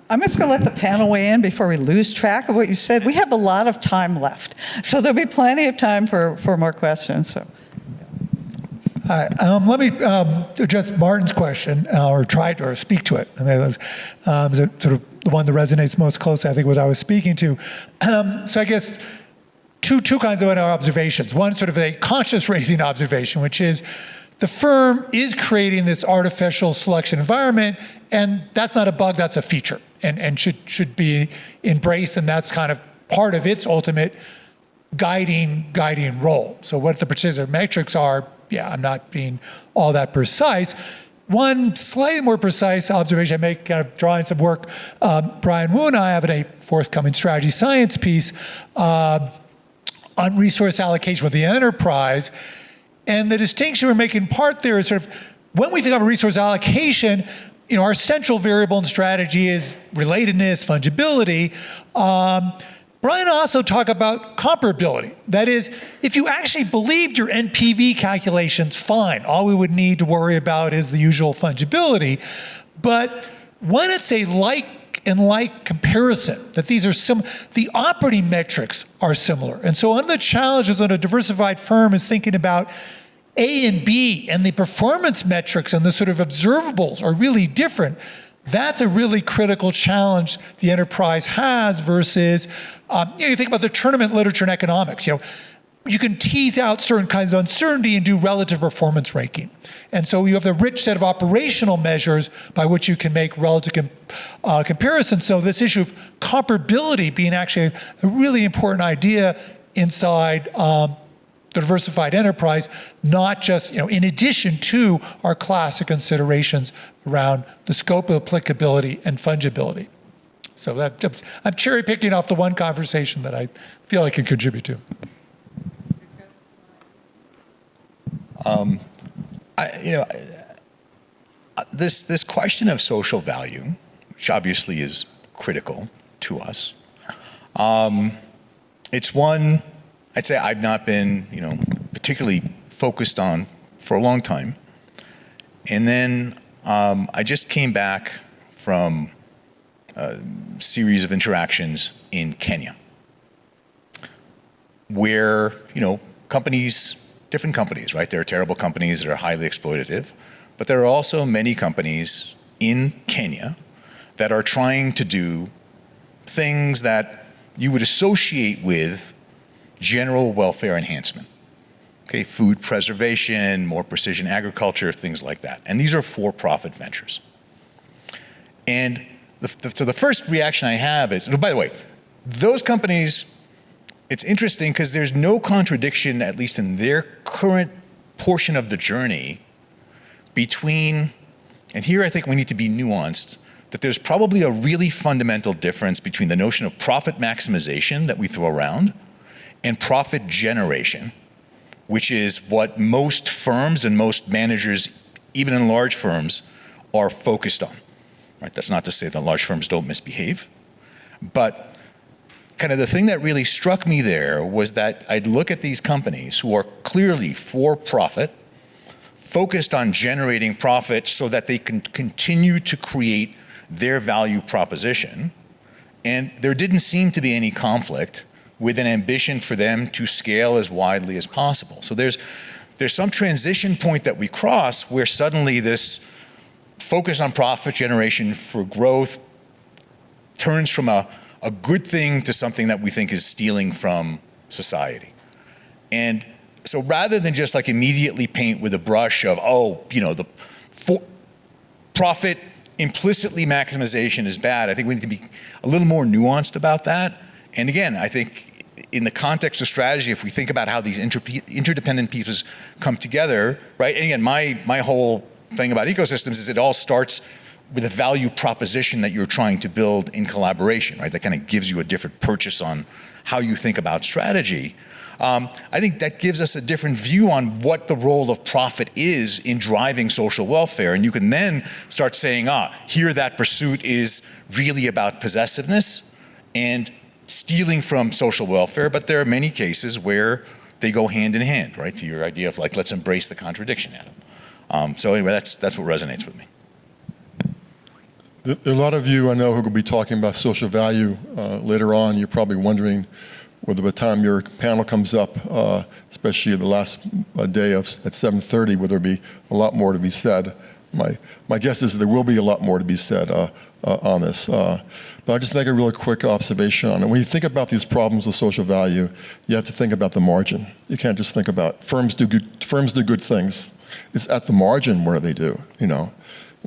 I'm just going to let the panel weigh in before we lose track of what you said. We have a lot of time left, so there'll be plenty of time for more questions. So. Hi, let me address Martin's question, or try to, or speak to it. I mean, it was sort of the one that resonates most closely, I think, what I was speaking to. So I guess two kinds of observations. One, sort of a conscious raising observation, which is the firm is creating this artificial selection environment, and that's not a bug, that's a feature, and should be embraced, and that's kind of part of its ultimate guiding role. So what the particular metrics are, yeah, I'm not being all that precise. One slightly more precise observation I make, kind of drawing some work Brian Wu and I have in a forthcoming strategy science piece on resource allocation with the enterprise. And the distinction we're making in part there is sort of when we think about resource allocation, our central variable in strategy is relatedness, fungibility. Brian also talked about comparability. That is, if you actually believed your NPV calculations, fine. All we would need to worry about is the usual fungibility. But when it's a like and like comparison, that these are the operating metrics are similar. And so one of the challenges on a diversified firm is thinking about A and B, and the performance metrics and the sort of observables are really different. That's a really critical challenge the enterprise has versus, you think about the tournament literature in economics. You can tease out certain kinds of uncertainty and do relative performance ranking. And so you have the rich set of operational measures by which you can make relative comparisons. So this issue of comparability being actually a really important idea inside the diversified enterprise, not just, in addition to our classic considerations around the scope of applicability and fungibility. So I'm cherry picking off the one conversation that I feel I can contribute to. This question of social value, which obviously is critical to us, it's one I'd say I've not been, particularly focused on for a long time. And then I just came back from a series of interactions in Kenya, where, different companies, right? There are terrible companies that are highly exploitative, but there are also many companies in Kenya that are trying to do things that you would associate with general welfare enhancement. Okay, food preservation, more precision agriculture, things like that. And these are for-profit ventures. And so the first reaction I have is, by the way, those companies, it's interesting because there's no contradiction, at least in their current portion of the journey, between, and here I think we need to be nuanced, that there's probably a really fundamental difference between the notion of profit maximization that we throw around and profit generation, which is what most firms and most managers, even in large firms, are focused on. Right? That's not to say that large firms don't misbehave, but kind of the thing that really struck me there was that I'd look at these companies who are clearly for profit, focused on generating profit so that they can continue to create their value proposition, and there didn't seem to be any conflict with an ambition for them to scale as widely as possible. So there's some transition point that we cross where suddenly this focus on profit generation for growth turns from a good thing to something that we think is stealing from society. And so rather than just like immediately paint with a brush of, profit implicitly maximization is bad, I think we need to be a little more nuanced about that. And again, I think in the context of strategy, if we think about how these interdependent pieces come together, right? And again, my whole thing about ecosystems is it all starts with a value proposition that you're trying to build in collaboration, right? That kind of gives you a different purchase on how you think about strategy. I think that gives us a different view on what the role of profit is in driving social welfare. And you can then start saying, here that pursuit is really about possessiveness and stealing from social welfare, but there are many cases where they go hand in hand, right? To your idea of like, let's embrace the contradiction, Adam. So anyway, that's what resonates with me. There are a lot of you I know who will be talking about social value later on. You're probably wondering whether by the time your panel comes up, especially the last day at 7:30, whether there be a lot more to be said. My guess is that there will be a lot more to be said on this. But I'll just make a really quick observation on it. When you think about these problems of social value, you have to think about the margin. You can't just think about firms do good things. It's at the margin where they do,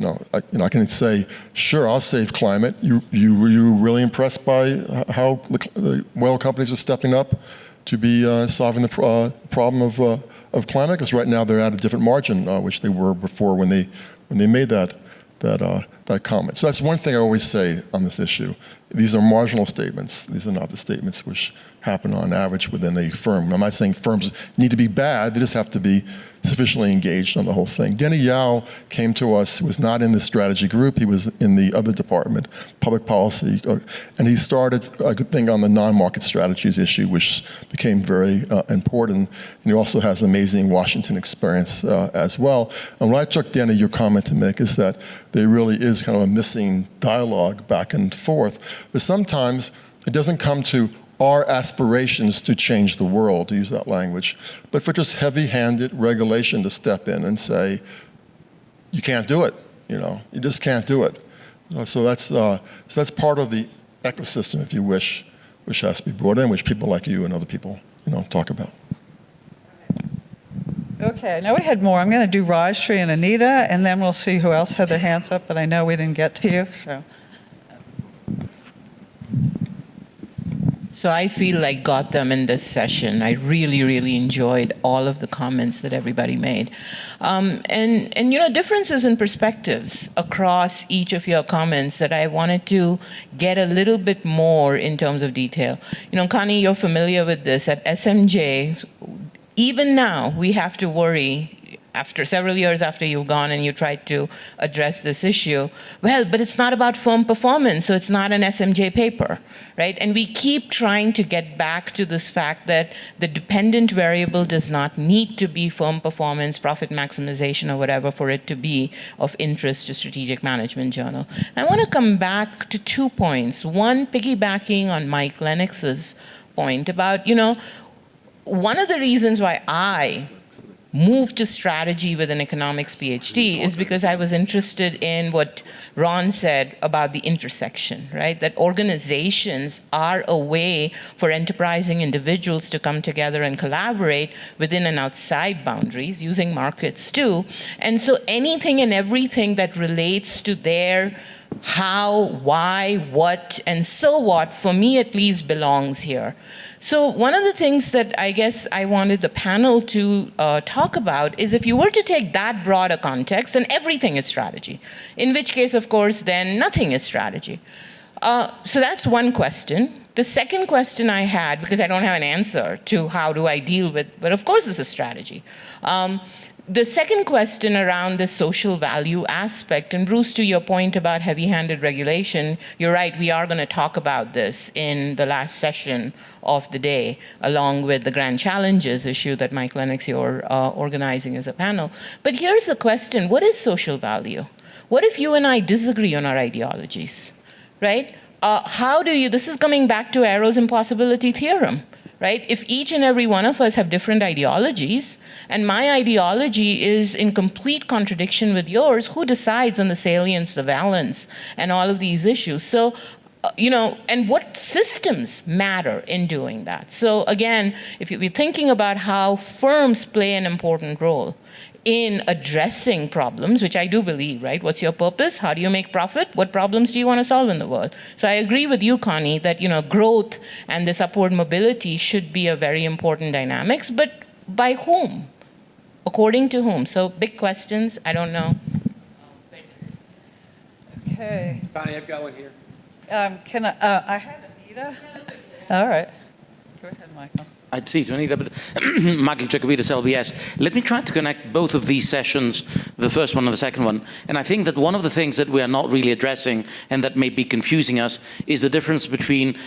I can say, sure, I'll save climate. You really impressed by how the oil companies are stepping up to be solving the problem of climate? Because right now they're at a different margin, which they were before when they made that comment. So that's one thing I always say on this issue. These are marginal statements. These are not the statements which happen on average within a firm. I'm not saying firms need to be bad. They just have to be sufficiently engaged on the whole thing. Denny Yao came to us, he was not in the strategy group, he was in the other department, public policy, and he started a good thing on the non-market strategies issue, which became very important. And he also has amazing Washington experience as well. And what I took, Denny, your comment to make is that there really is kind of a missing dialogue back and forth, but sometimes it doesn't come to our aspirations to change the world, to use that language, but for just heavy-handed regulation to step in and say, you can't do it, you just can't do it. So that's part of the ecosystem, if you wish, which has to be brought in, which people like you and other people, talk about. Okay, I know we had more. I'm going to do Rajshri and Anita, and then we'll see who else had their hands up, but I know we didn't get to you, so. So I feel like got them in this session. I really, really enjoyed all of the comments that everybody made. And differences in perspectives across each of your comments that I wanted to get a little bit more in terms of detail. Connie, you're familiar with this. At SMJ, even now, we have to worry after several years after you've gone and you tried to address this issue, but it's not about firm performance, so it's not an SMJ paper, right? And we keep trying to get back to this fact that the dependent variable does not need to be firm performance, profit maximization, or whatever for it to be of interest to Strategic Management Journal. I want to come back to 2 points. One, piggybacking on Mike Lennox's point about, one of the reasons why I moved to strategy with an economics PhD is because I was interested in what Ron said about the intersection, right? That organizations are a way for enterprising individuals to come together and collaborate within and outside boundaries, using markets too. And so anything and everything that relates to their how, why, what, and so what, for me at least, belongs here. So one of the things that I guess I wanted the panel to talk about is if you were to take that broader context, then everything is strategy. In which case, of course, then nothing is strategy. So that's one question. The second question I had, because I don't have an answer to how do I deal with, but of course this is strategy. The second question around the social value aspect, and Bruce, to your point about heavy-handed regulation, you're right, we are going to talk about this in the last session of the day, along with the grand challenges issue that Mike Lennox, you're organizing as a panel. But here's the question, what is social value? What if you and I disagree on our ideologies, right? How do you, this is coming back to Arrow's impossibility theorem, right? If each and every one of us have different ideologies, and my ideology is in complete contradiction with yours, who decides on the salience, the valence, and all of these issues? So, and what systems matter in doing that? So again, if you're thinking about how firms play an important role in addressing problems, which I do believe, right? What's your purpose? How do you make profit? What problems do you want to solve in the world? So I agree with you, Connie, that, growth and this upward mobility should be a very important dynamics, but by whom? According to whom? So big questions, I don't know. Okay. Connie, I've got one here. Can I had Anita? All right. Go ahead, Michael. I'd see to Anita, but Michael Jacobitis, LBS. Let me try to connect both of these sessions, the first one and the second one. And I think that one of the things that we are not really addressing and that may be confusing us is the difference between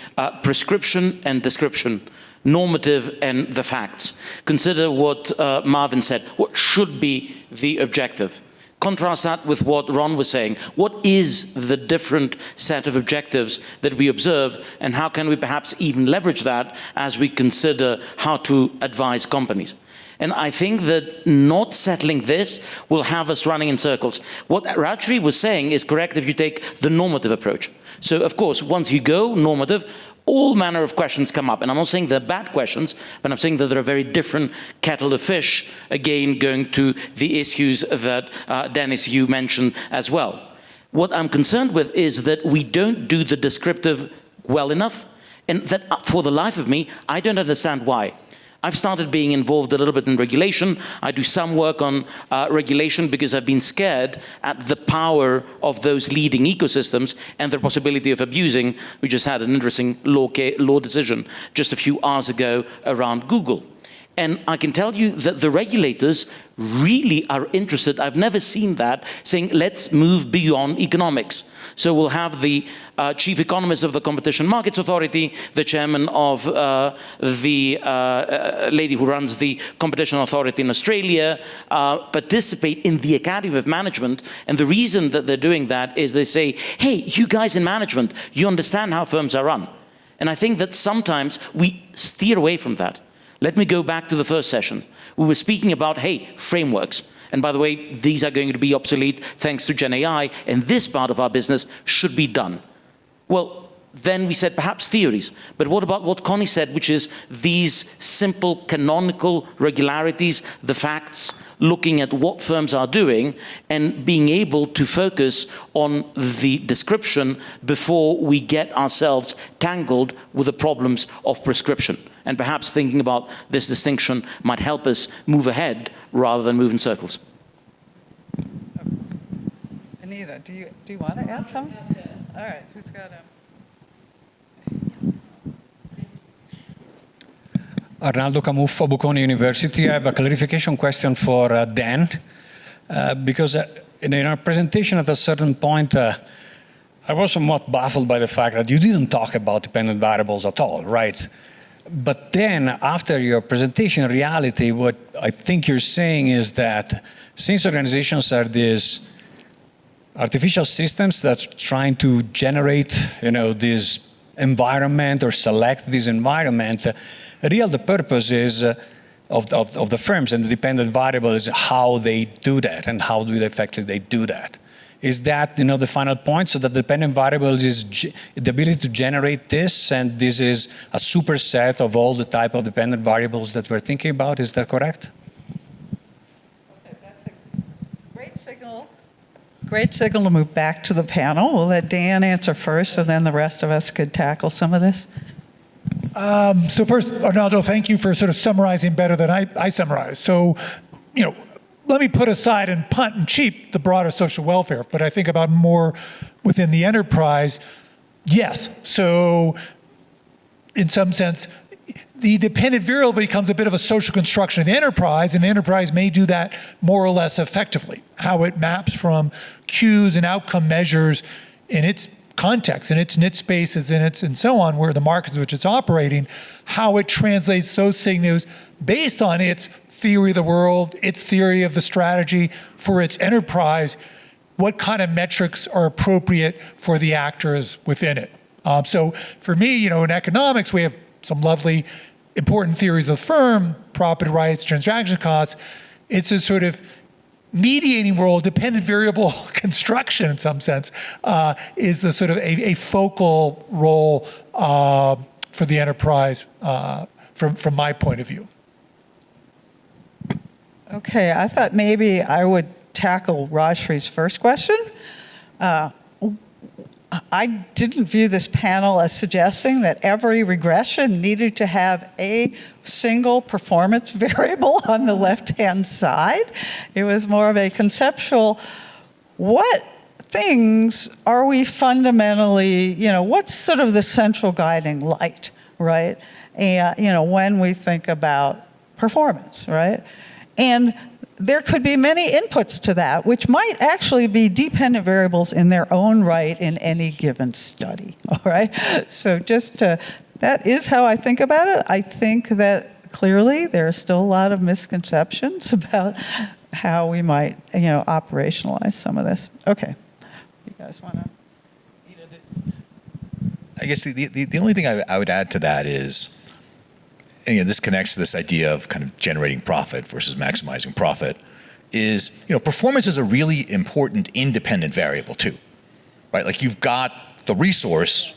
prescription and description, normative and the facts. Consider what Marvin said, what should be the objective. Contrast that with what Ron was saying. What is the different set of objectives that we observe, and how can we perhaps even leverage that as we consider how to advise companies? And I think that not settling this will have us running in circles. What Rajri was saying is correct if you take the normative approach. So, of course, once you go normative, all manner of questions come up. And I'm not saying they're bad questions, but I'm saying that there are very different kettle of fish, again, going to the issues that, Dennis, you mentioned as well. What I'm concerned with is that we don't do the descriptive well enough, and that, for the life of me, I don't understand why. I've started being involved a little bit in regulation. I do some work on regulation because I've been scared at the power of those leading ecosystems and their possibility of abusing. We just had an interesting law decision just a few hours ago around Google. And I can tell you that the regulators really are interested. I've never seen that, saying, let's move beyond economics. So we'll have the chief economist of the Competition Markets Authority, the chairman of the lady who runs the Competition Authority in Australia, participate in the Academy of Management. And the reason that they're doing that is they say, hey, you guys in management, you understand how firms are run. And I think that sometimes we steer away from that. Let me go back to the first session. We were speaking about, hey, frameworks. And by the way, these are going to be obsolete thanks to Gen AI, and this part of our business should be done. Well, then we said perhaps theories. But what about what Connie said, which is these simple canonical regularities, the facts, looking at what firms are doing and being able to focus on the description before we get ourselves tangled with the problems of prescription. And perhaps thinking about this distinction might help us move ahead rather than move in circles. Anita, do you want to add something? All right, who's got him? Arnaldo Camuffo, Bocconi University. I have a clarification question for Dan, because in our presentation at a certain point, I was somewhat baffled by the fact that you didn't talk about dependent variables at all, right? But then, after your presentation, in reality, what I think you're saying is that since organizations are these artificial systems that's trying to generate, this environment or select this environment, the purpose is of the firms, and the dependent variable is how they do that and how do they effectively do that. Is that the final point? So the dependent variable is the ability to generate this, and this is a superset of all the type of dependent variables that we're thinking about. Is that correct? Okay, that's a great signal. Great signal to move back to the panel. We'll let Dan answer first, and then the rest of us could tackle some of this. So first, Arnaldo, thank you for sort of summarizing better than I summarized. So, let me put aside and punt and cheap the broader social welfare, but I think about more within the enterprise. Yes, so in some sense, the dependent variable becomes a bit of a social construction of the enterprise, and the enterprise may do that more or less effectively. How it maps from cues and outcome measures in its context, in its niche spaces, and so on, where the markets in which it's operating, how it translates those signals based on its theory of the world, its theory of the strategy for its enterprise, what kind of metrics are appropriate for the actors within it. So for me, in economics, we have some lovely important theories of the firm, property rights, transaction costs. It's a sort of mediating role, dependent variable construction in some sense, is a sort of a focal role for the enterprise from my point of view. Okay, I thought maybe I would tackle Rajshree's first question. I didn't view this panel as suggesting that every regression needed to have a single performance variable on the left-hand side. It was more of a conceptual, what things are we fundamentally, what's sort of the central guiding light, right? And, when we think about performance, right? And there could be many inputs to that, which might actually be dependent variables in their own right in any given study, all right? So that is how I think about it. I think that clearly there are still a lot of misconceptions about how we might, operationalize some of this. Okay, you guys want to? I guess the only thing I would add to that is, and this connects to this idea of kind of generating profit versus maximizing profit, is, performance is a really important independent variable too, right? Like you've got the resource,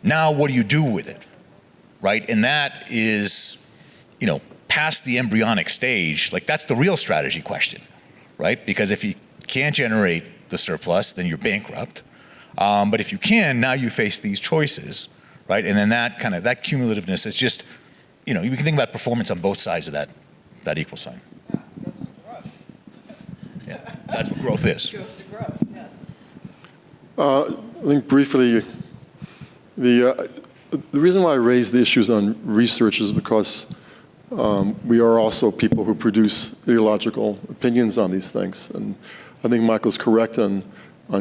now what do you do with it, right? And that is, past the embryonic stage, like that's the real strategy question, right? Because if you can't generate the surplus, then you're bankrupt. But if you can, now you face these choices, right? And then that cumulativeness is just, you can think about performance on both sides of that equal sign. Yeah, that's what growth is. I think briefly, the reason why I raise the issues on research is because we are also people who produce ideological opinions on these things. And I think Michael's correct on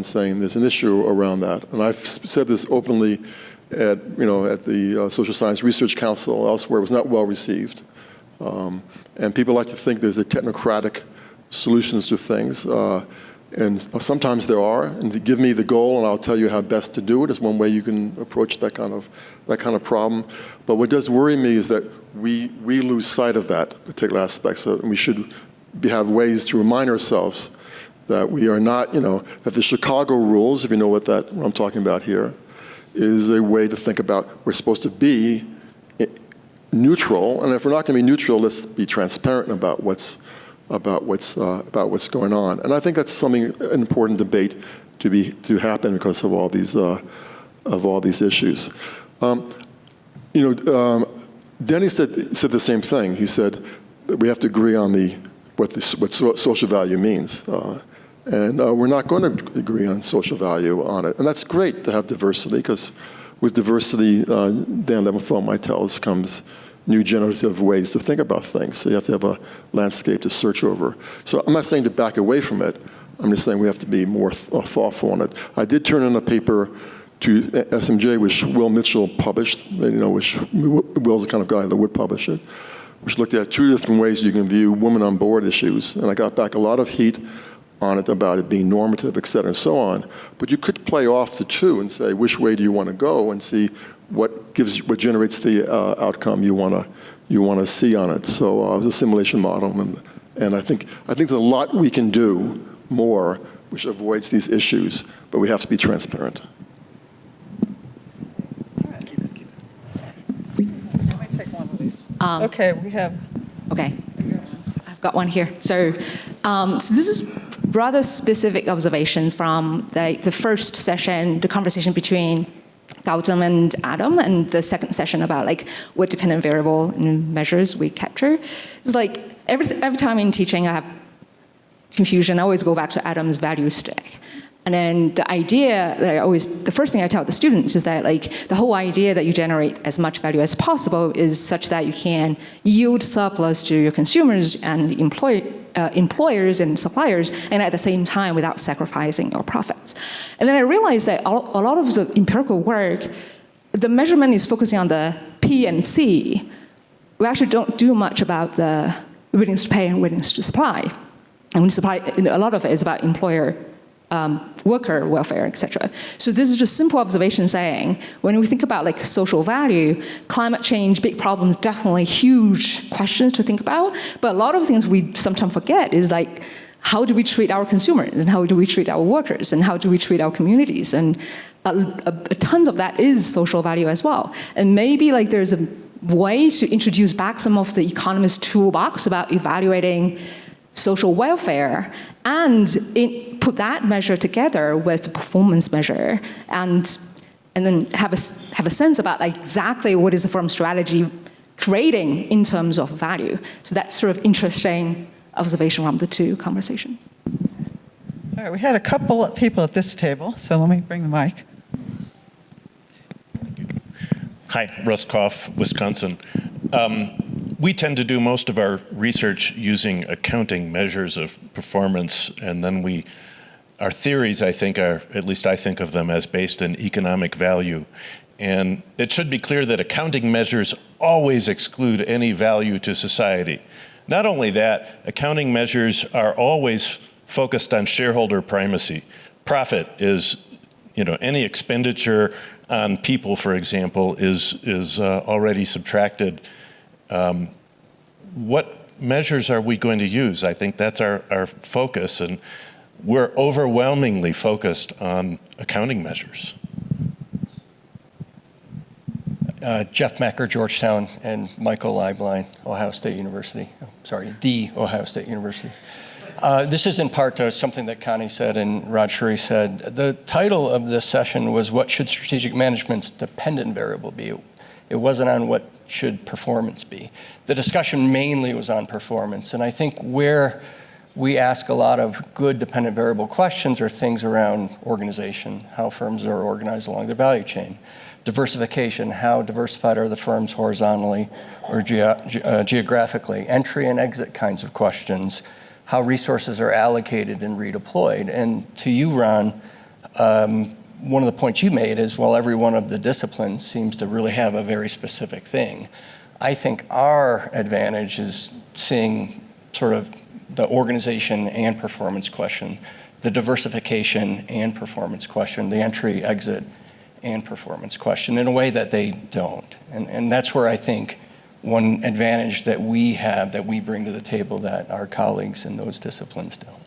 saying there's an issue around that. And I've said this openly at the Social Science Research Council, elsewhere. It was not well received. And people like to think there's a technocratic solutions to things. And sometimes there are, and to give me the goal and I'll tell you how best to do it is one way you can approach that kind of problem. But what does worry me is that we lose sight of that particular aspect. So we should have ways to remind ourselves that we are not, that the Chicago rules, if you know what I'm talking about here, is a way to think about we're supposed to be neutral, and if we're not going to be neutral, let's be transparent about what's going on. And I think that's an important debate to happen because of all these issues. Denny said the same thing. He said that we have to agree on what social value means. And we're not going to agree on social value on it. And that's great to have diversity, because with diversity, Dan Leventhal might tell us, comes new generative ways to think about things. So you have to have a landscape to search over. So I'm not saying to back away from it. I'm just saying we have to be more thoughtful on it. I did turn in a paper to SMJ, which Will Mitchell published, which Will's the kind of guy that would publish it, which looked at 2 different ways you can view women on board issues. And I got back a lot of heat on it about it being normative, et cetera, and so on. But you could play off the 2 and say, which way do you want to go, and see what generates the outcome you want to see on it. So it was a simulation model, and I think there's a lot we can do more which avoids these issues, but we have to be transparent. Let me take one of these. Okay, we have. Okay, I've got one here. So this is rather specific observations from the first session, the conversation between Gautam and Adam, and the second session about what dependent variable and measures we capture. It's like every time in teaching I have confusion, I always go back to Adam's value stack. And then the first thing I tell the students is that the whole idea that you generate as much value as possible is such that you can yield surplus to your consumers and employers and suppliers, and at the same time without sacrificing your profits. And then I realized that a lot of the empirical work, the measurement is focusing on the P and C. We actually don't do much about the willingness to pay and willingness to supply. And a lot of it is about employer worker welfare, etc. So this is just simple observation saying, when we think about social value, climate change, big problems, definitely huge questions to think about. But a lot of things we sometimes forget is how do we treat our consumers, and how do we treat our workers, and how do we treat our communities? And tons of that is social value as well. And maybe there's a way to introduce back some of the economist toolbox about evaluating social welfare and put that measure together with the performance measure, and then have a sense about exactly what is the firm strategy creating in terms of value. So that's sort of interesting observation from the 2 conversations. All right, we had a couple of people at this table, so let me bring the mic. Hi, Russ Koff, Wisconsin. We tend to do most of our research using accounting measures of performance, and then our theories, I think, are, at least I think of them as based in economic value. And it should be clear that accounting measures always exclude any value to society. Not only that, accounting measures are always focused on shareholder primacy. Profit is, any expenditure on people, for example, is already subtracted. What measures are we going to use? I think that's our focus, and we're overwhelmingly focused on accounting measures. Jeff Macker, Georgetown, and Michael Leiblein, Ohio State University. The Ohio State University. This is in part to something that Connie said and Raj Shuri said. The title of this session was, what should strategic management's dependent variable be? It wasn't on what should performance be. The discussion mainly was on performance, and I think where we ask a lot of good dependent variable questions are things around organization, how firms are organized along their value chain. Diversification, how diversified are the firms horizontally or geographically? Entry and exit kinds of questions, how resources are allocated and redeployed. And to you, Ron, one of the points you made is, well, every one of the disciplines seems to really have a very specific thing. I think our advantage is seeing sort of the organization and performance question, the diversification and performance question, the entry, exit, and performance question in a way that they don't. And that's where I think one advantage that we have, that we bring to the table that our colleagues in those disciplines don't.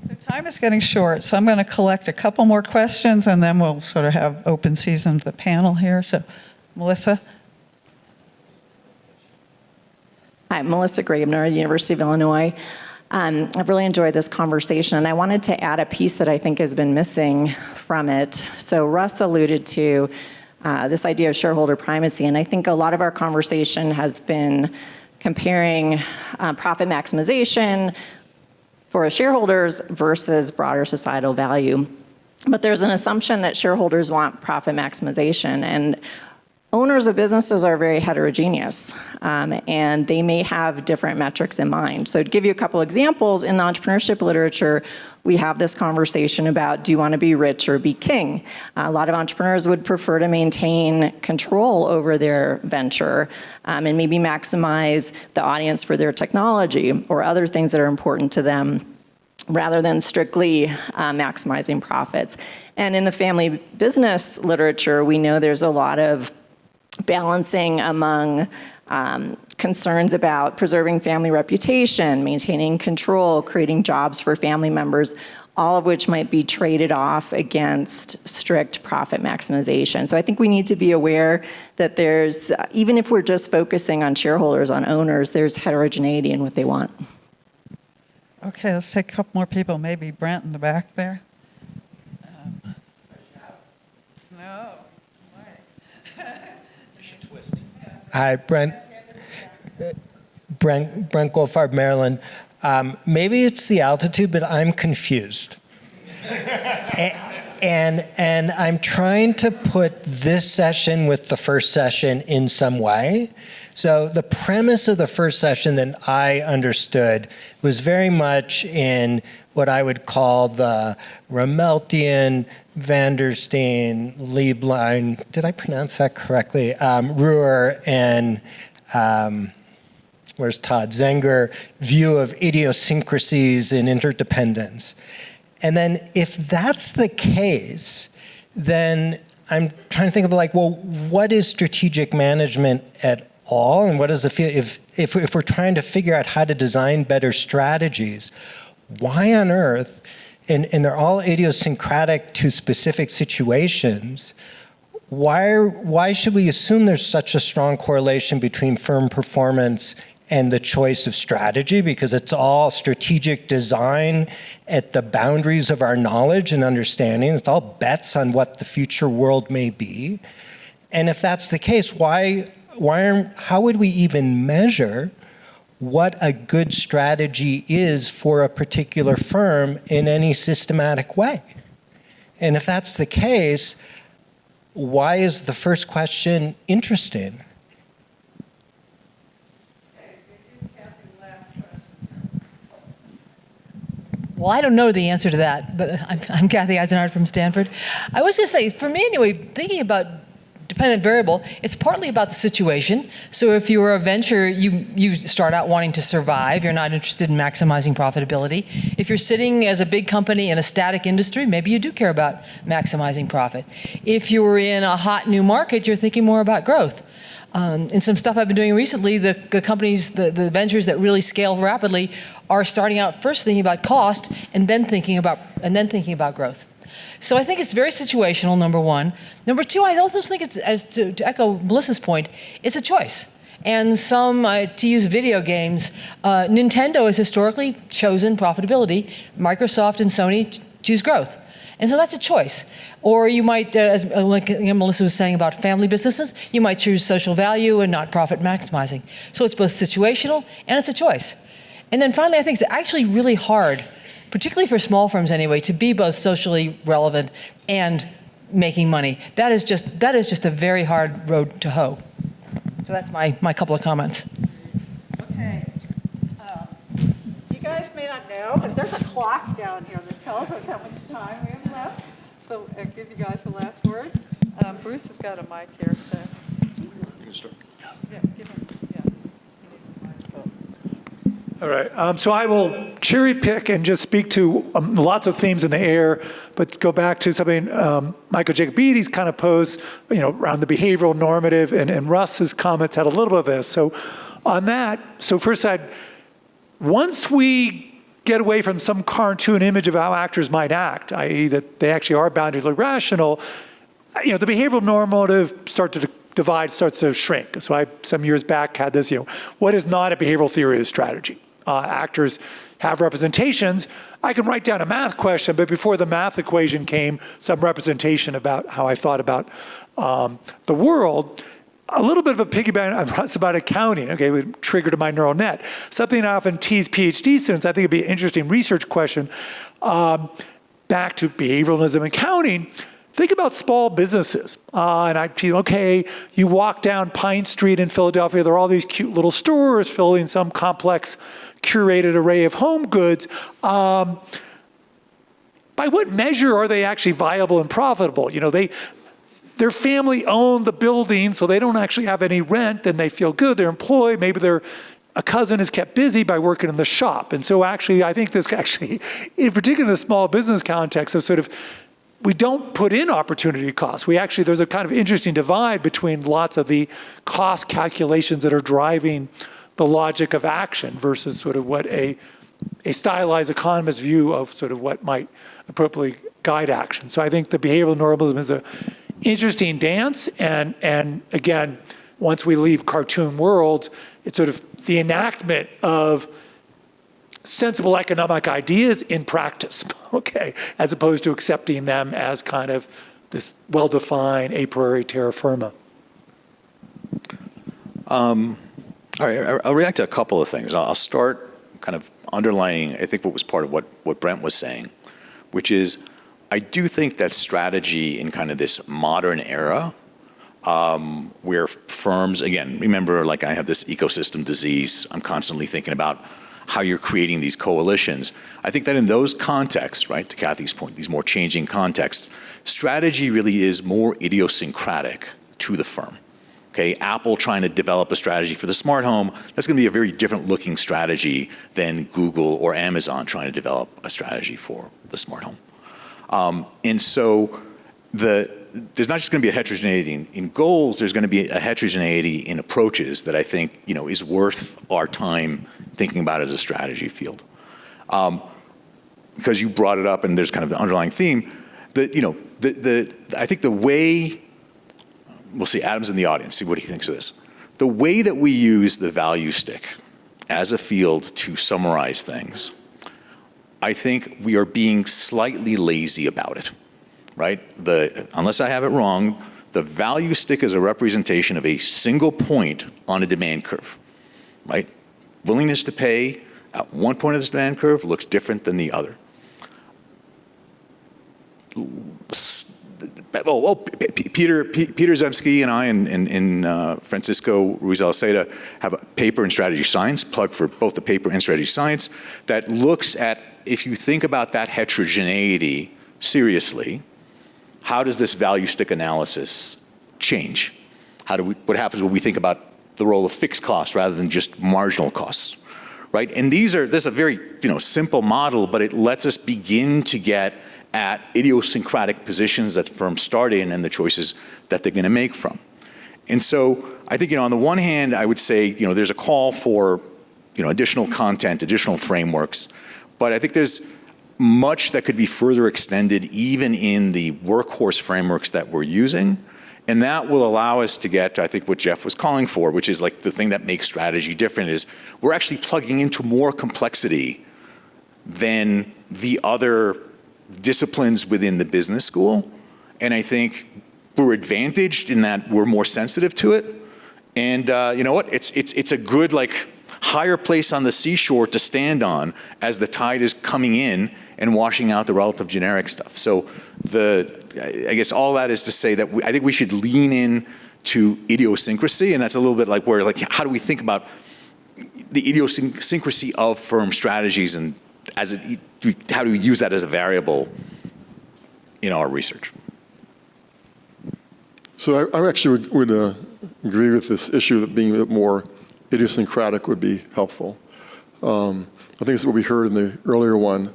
The time is getting short, so I'm going to collect a couple more questions and then we'll sort of have open season to the panel here. So, Melissa? Hi, Melissa Grabner, University of Illinois. I've really enjoyed this conversation, and I wanted to add a piece that I think has been missing from it. So Russ alluded to this idea of shareholder primacy, and I think a lot of our conversation has been comparing profit maximization for shareholders versus broader societal value. But there's an assumption that shareholders want profit maximization, and owners of businesses are very heterogeneous, and they may have different metrics in mind. So to give you a couple examples, in the entrepreneurship literature, we have this conversation about, do you want to be rich or be king? A lot of entrepreneurs would prefer to maintain control over their venture and maybe maximize the audience for their technology or other things that are important to them, rather than strictly maximizing profits. And in the family business literature, we know there's a lot of balancing among concerns about preserving family reputation, maintaining control, creating jobs for family members, all of which might be traded off against strict profit maximization. So I think we need to be aware that there's, even if we're just focusing on shareholders, on owners, there's heterogeneity in what they want. Okay, let's take a couple more people. Maybe Brent in the back there. No. Hi, Brent Goldfarb, Maryland. Maybe it's the altitude, but I'm confused. and I'm trying to put this session with the first session in some way. So the premise of the first session that I understood was very much in what I would call the Rameltian, Vandersteen, Lieblein, did I pronounce that correctly? Ruhr and, where's Todd? Zenger view of idiosyncrasies and interdependence. And then if that's the case, then I'm trying to think of like, well, what is strategic management at all? And what is the field? If we're trying to figure out how to design better strategies, why on earth, and they're all idiosyncratic to specific situations, why should we assume there's such a strong correlation between firm performance and the choice of strategy? Because it's all strategic design at the boundaries of our knowledge and understanding. It's all bets on what the future world may be. And if that's the case, how would we even measure what a good strategy is for a particular firm in any systematic way. And if that's the case, why is the first question interesting? Well, I don't know the answer to that, but I'm Kathy Eisenhardt from Stanford. I was just say, for me anyway, thinking about dependent variable, it's partly about the situation. So if you're a venture, you start out wanting to survive. You're not interested in maximizing profitability. If you're sitting as a big company in a static industry, maybe you do care about maximizing profit. If you're in a hot new market, you're thinking more about growth. And some stuff I've been doing recently, the companies, the ventures that really scale rapidly are starting out first thinking about cost and then thinking about growth. So I think it's very situational, number one. Number two, I also think it's, as to echo Melissa's point, it's a choice. And some, to use video games, Nintendo has historically chosen profitability. Microsoft and Sony choose growth. And so that's a choice. Or you might, as like Melissa was saying about family businesses, you might choose social value and not profit maximizing. So it's both situational and it's a choice. And then finally, I think it's actually really hard, particularly for small firms anyway, to be both socially relevant and making money. That is just a very hard road to hoe. So that's my couple of comments. Okay. You guys may not know, but there's a clock down here that tells us how much time we have left. So I'll give you guys the last word. Bruce has got a mic here, so. Yeah, give him. All right, so I will cherry pick and just speak to lots of themes in the air, but go back to something Michael Jacobides kind of posed, around the behavioral normative, and Russ's comments had a little bit of this. So on that, so first once we get away from some cartoon image of how actors might act, i.e. that they actually are boundarily rational, the behavioral normative starts to shrink. So I, some years back, had this, what is not a behavioral theory of strategy? Actors have representations. I can write down a math question, but before the math equation came, some representation about how I thought about the world. A little bit of a piggyback on Russ about accounting, okay, we triggered my neural net. Something I often tease PhD students, I think it'd be an interesting research question, back to behavioralism and accounting. Think about small businesses. And I teach, okay, you walk down Pine Street in Philadelphia, there are all these cute little stores filling some complex curated array of home goods. By what measure are they actually viable and profitable? Their family owned the building, so they don't actually have any rent, and they feel good, they're employed, maybe a cousin is kept busy by working in the shop. And so actually, I think this actually, in particular in the small business context, we don't put in opportunity costs. There's a kind of interesting divide between lots of the cost calculations that are driving the logic of action versus sort of what a stylized economist view of sort of what might appropriately guide action. So I think the behavioral normalism is an interesting dance. And again, once we leave cartoon worlds, it's sort of the enactment of sensible economic ideas in practice, okay, as opposed to accepting them as kind of this well-defined a priori terra firma. All right, I'll react to a couple of things. I'll start kind of underlining, I think, what was part of what Brent was saying, which is I do think that strategy in kind of this modern era, where firms, again, remember, like I have this ecosystem disease, I'm constantly thinking about how you're creating these coalitions. I think that in those contexts, right, to Kathy's point, these more changing contexts, strategy really is more idiosyncratic to the firm. Okay, Apple trying to develop a strategy for the smart home, that's going to be a very different looking strategy than Google or Amazon trying to develop a strategy for the smart home. And so there's not just going to be a heterogeneity in goals, there's going to be a heterogeneity in approaches that I think is worth our time thinking about as a strategy field. Because you brought it up and there's kind of the underlying theme, that I think the way, we'll see Adam's in the audience, see what he thinks of this. The way that we use the value stick as a field to summarize things, I think we are being slightly lazy about it, right? Unless I have it wrong, the value stick is a representation of a single point on a demand curve, right? willingness to pay at one point of this demand curve looks different than the other. Peter Zemsky and I and Francisco Ruiz-Alceda have a paper in strategy science, plug for both the paper and strategy science, that looks at, if you think about that heterogeneity seriously, how does this value stick analysis change? What happens when we think about the role of fixed costs rather than just marginal costs, right? And this is a very simple model, but it lets us begin to get at idiosyncratic positions that firms start in and the choices that they're going to make from. And so I think, on the one hand, I would say, there's a call for, additional content, additional frameworks, but I think there's much that could be further extended even in the workhorse frameworks that we're using. And that will allow us to get to, I think, what Jeff was calling for, which is like the thing that makes strategy different is we're actually plugging into more complexity than the other disciplines within the business school. And I think we're advantaged in that we're more sensitive to it. And you know what? It's a good, higher place on the seashore to stand on as the tide is coming in and washing out the relative generic stuff. So I guess all that is to say that I think we should lean in to idiosyncrasy, and that's a little bit like where, how do we think about the idiosyncrasy of firm strategies, and how do we use that as a variable in our research? So I actually would agree with this issue that being a bit more idiosyncratic would be helpful. I think it's what we heard in the earlier one.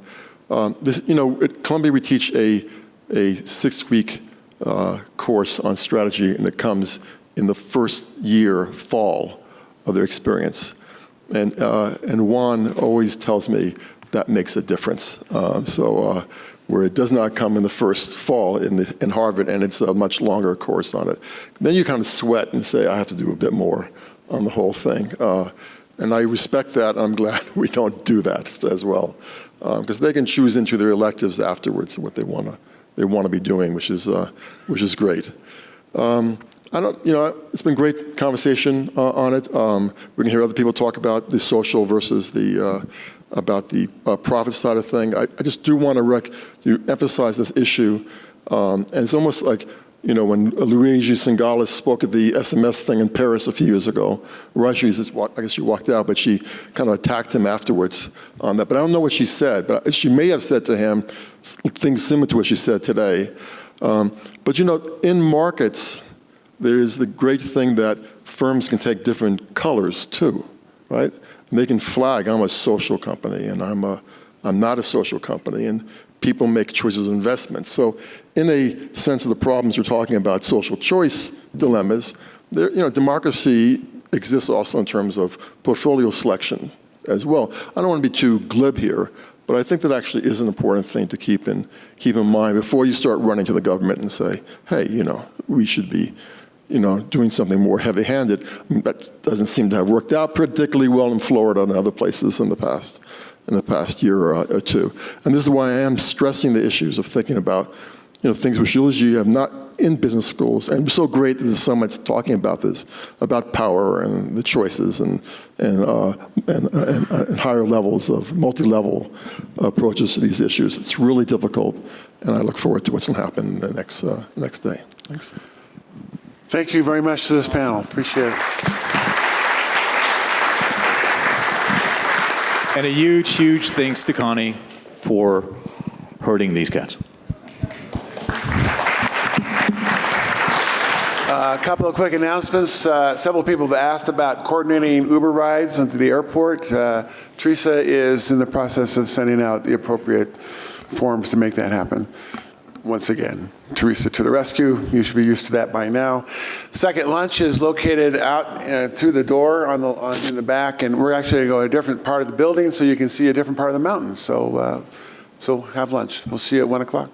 At Columbia we teach a 6-week course on strategy, and it comes in the first year, fall, of their experience. And Juan always tells me that makes a difference. Where it does not come in the first fall in Harvard, and it's a much longer course on it. Then you kind of sweat and say, I have to do a bit more on the whole thing. And I respect that, and I'm glad we don't do that as well. Because they can choose into their electives afterwards what they want to be doing, which is great. It's been great conversation on it. We can hear other people talk about the social versus about the profit side of thing. I just do want to emphasize this issue, and it's almost like when Luigi Sangalis spoke at the SMS thing in Paris a few years ago. Russia, I guess she walked out, but she kind of attacked him afterwards on that. But I don't know what she said, but she may have said to him things similar to what she said today. But in markets, there's the great thing that firms can take different colors too, right? And they can flag, I'm a social company, and I'm not a social company, and people make choices of investments. So in a sense of the problems we're talking about, social choice dilemmas, democracy exists also in terms of portfolio selection as well. I don't want to be too glib here, but I think that actually is an important thing to keep in mind before you start running to the government and say, hey, we should be doing something more heavy-handed. That doesn't seem to have worked out particularly well in Florida and other places in the past year or two. And this is why I am stressing the issues of thinking about, things which usually have not in business schools. And it's so great that the summit's talking about this, about power and the choices and higher levels of multi-level approaches to these issues. It's really difficult, and I look forward to what's going to happen the next day. Thanks. Thank you very much to this panel. Appreciate it. And a huge, huge thanks to Connie for herding these cats. A couple of quick announcements. Several people have asked about coordinating Uber rides into the airport. Teresa is in the process of sending out the appropriate forms to make that happen. Once again, Teresa to the rescue. You should be used to that by now. Second lunch is located out through the door in the back, and we're actually going to go to a different part of the building so you can see a different part of the mountain. So have lunch. We'll see you at 1 o'clock.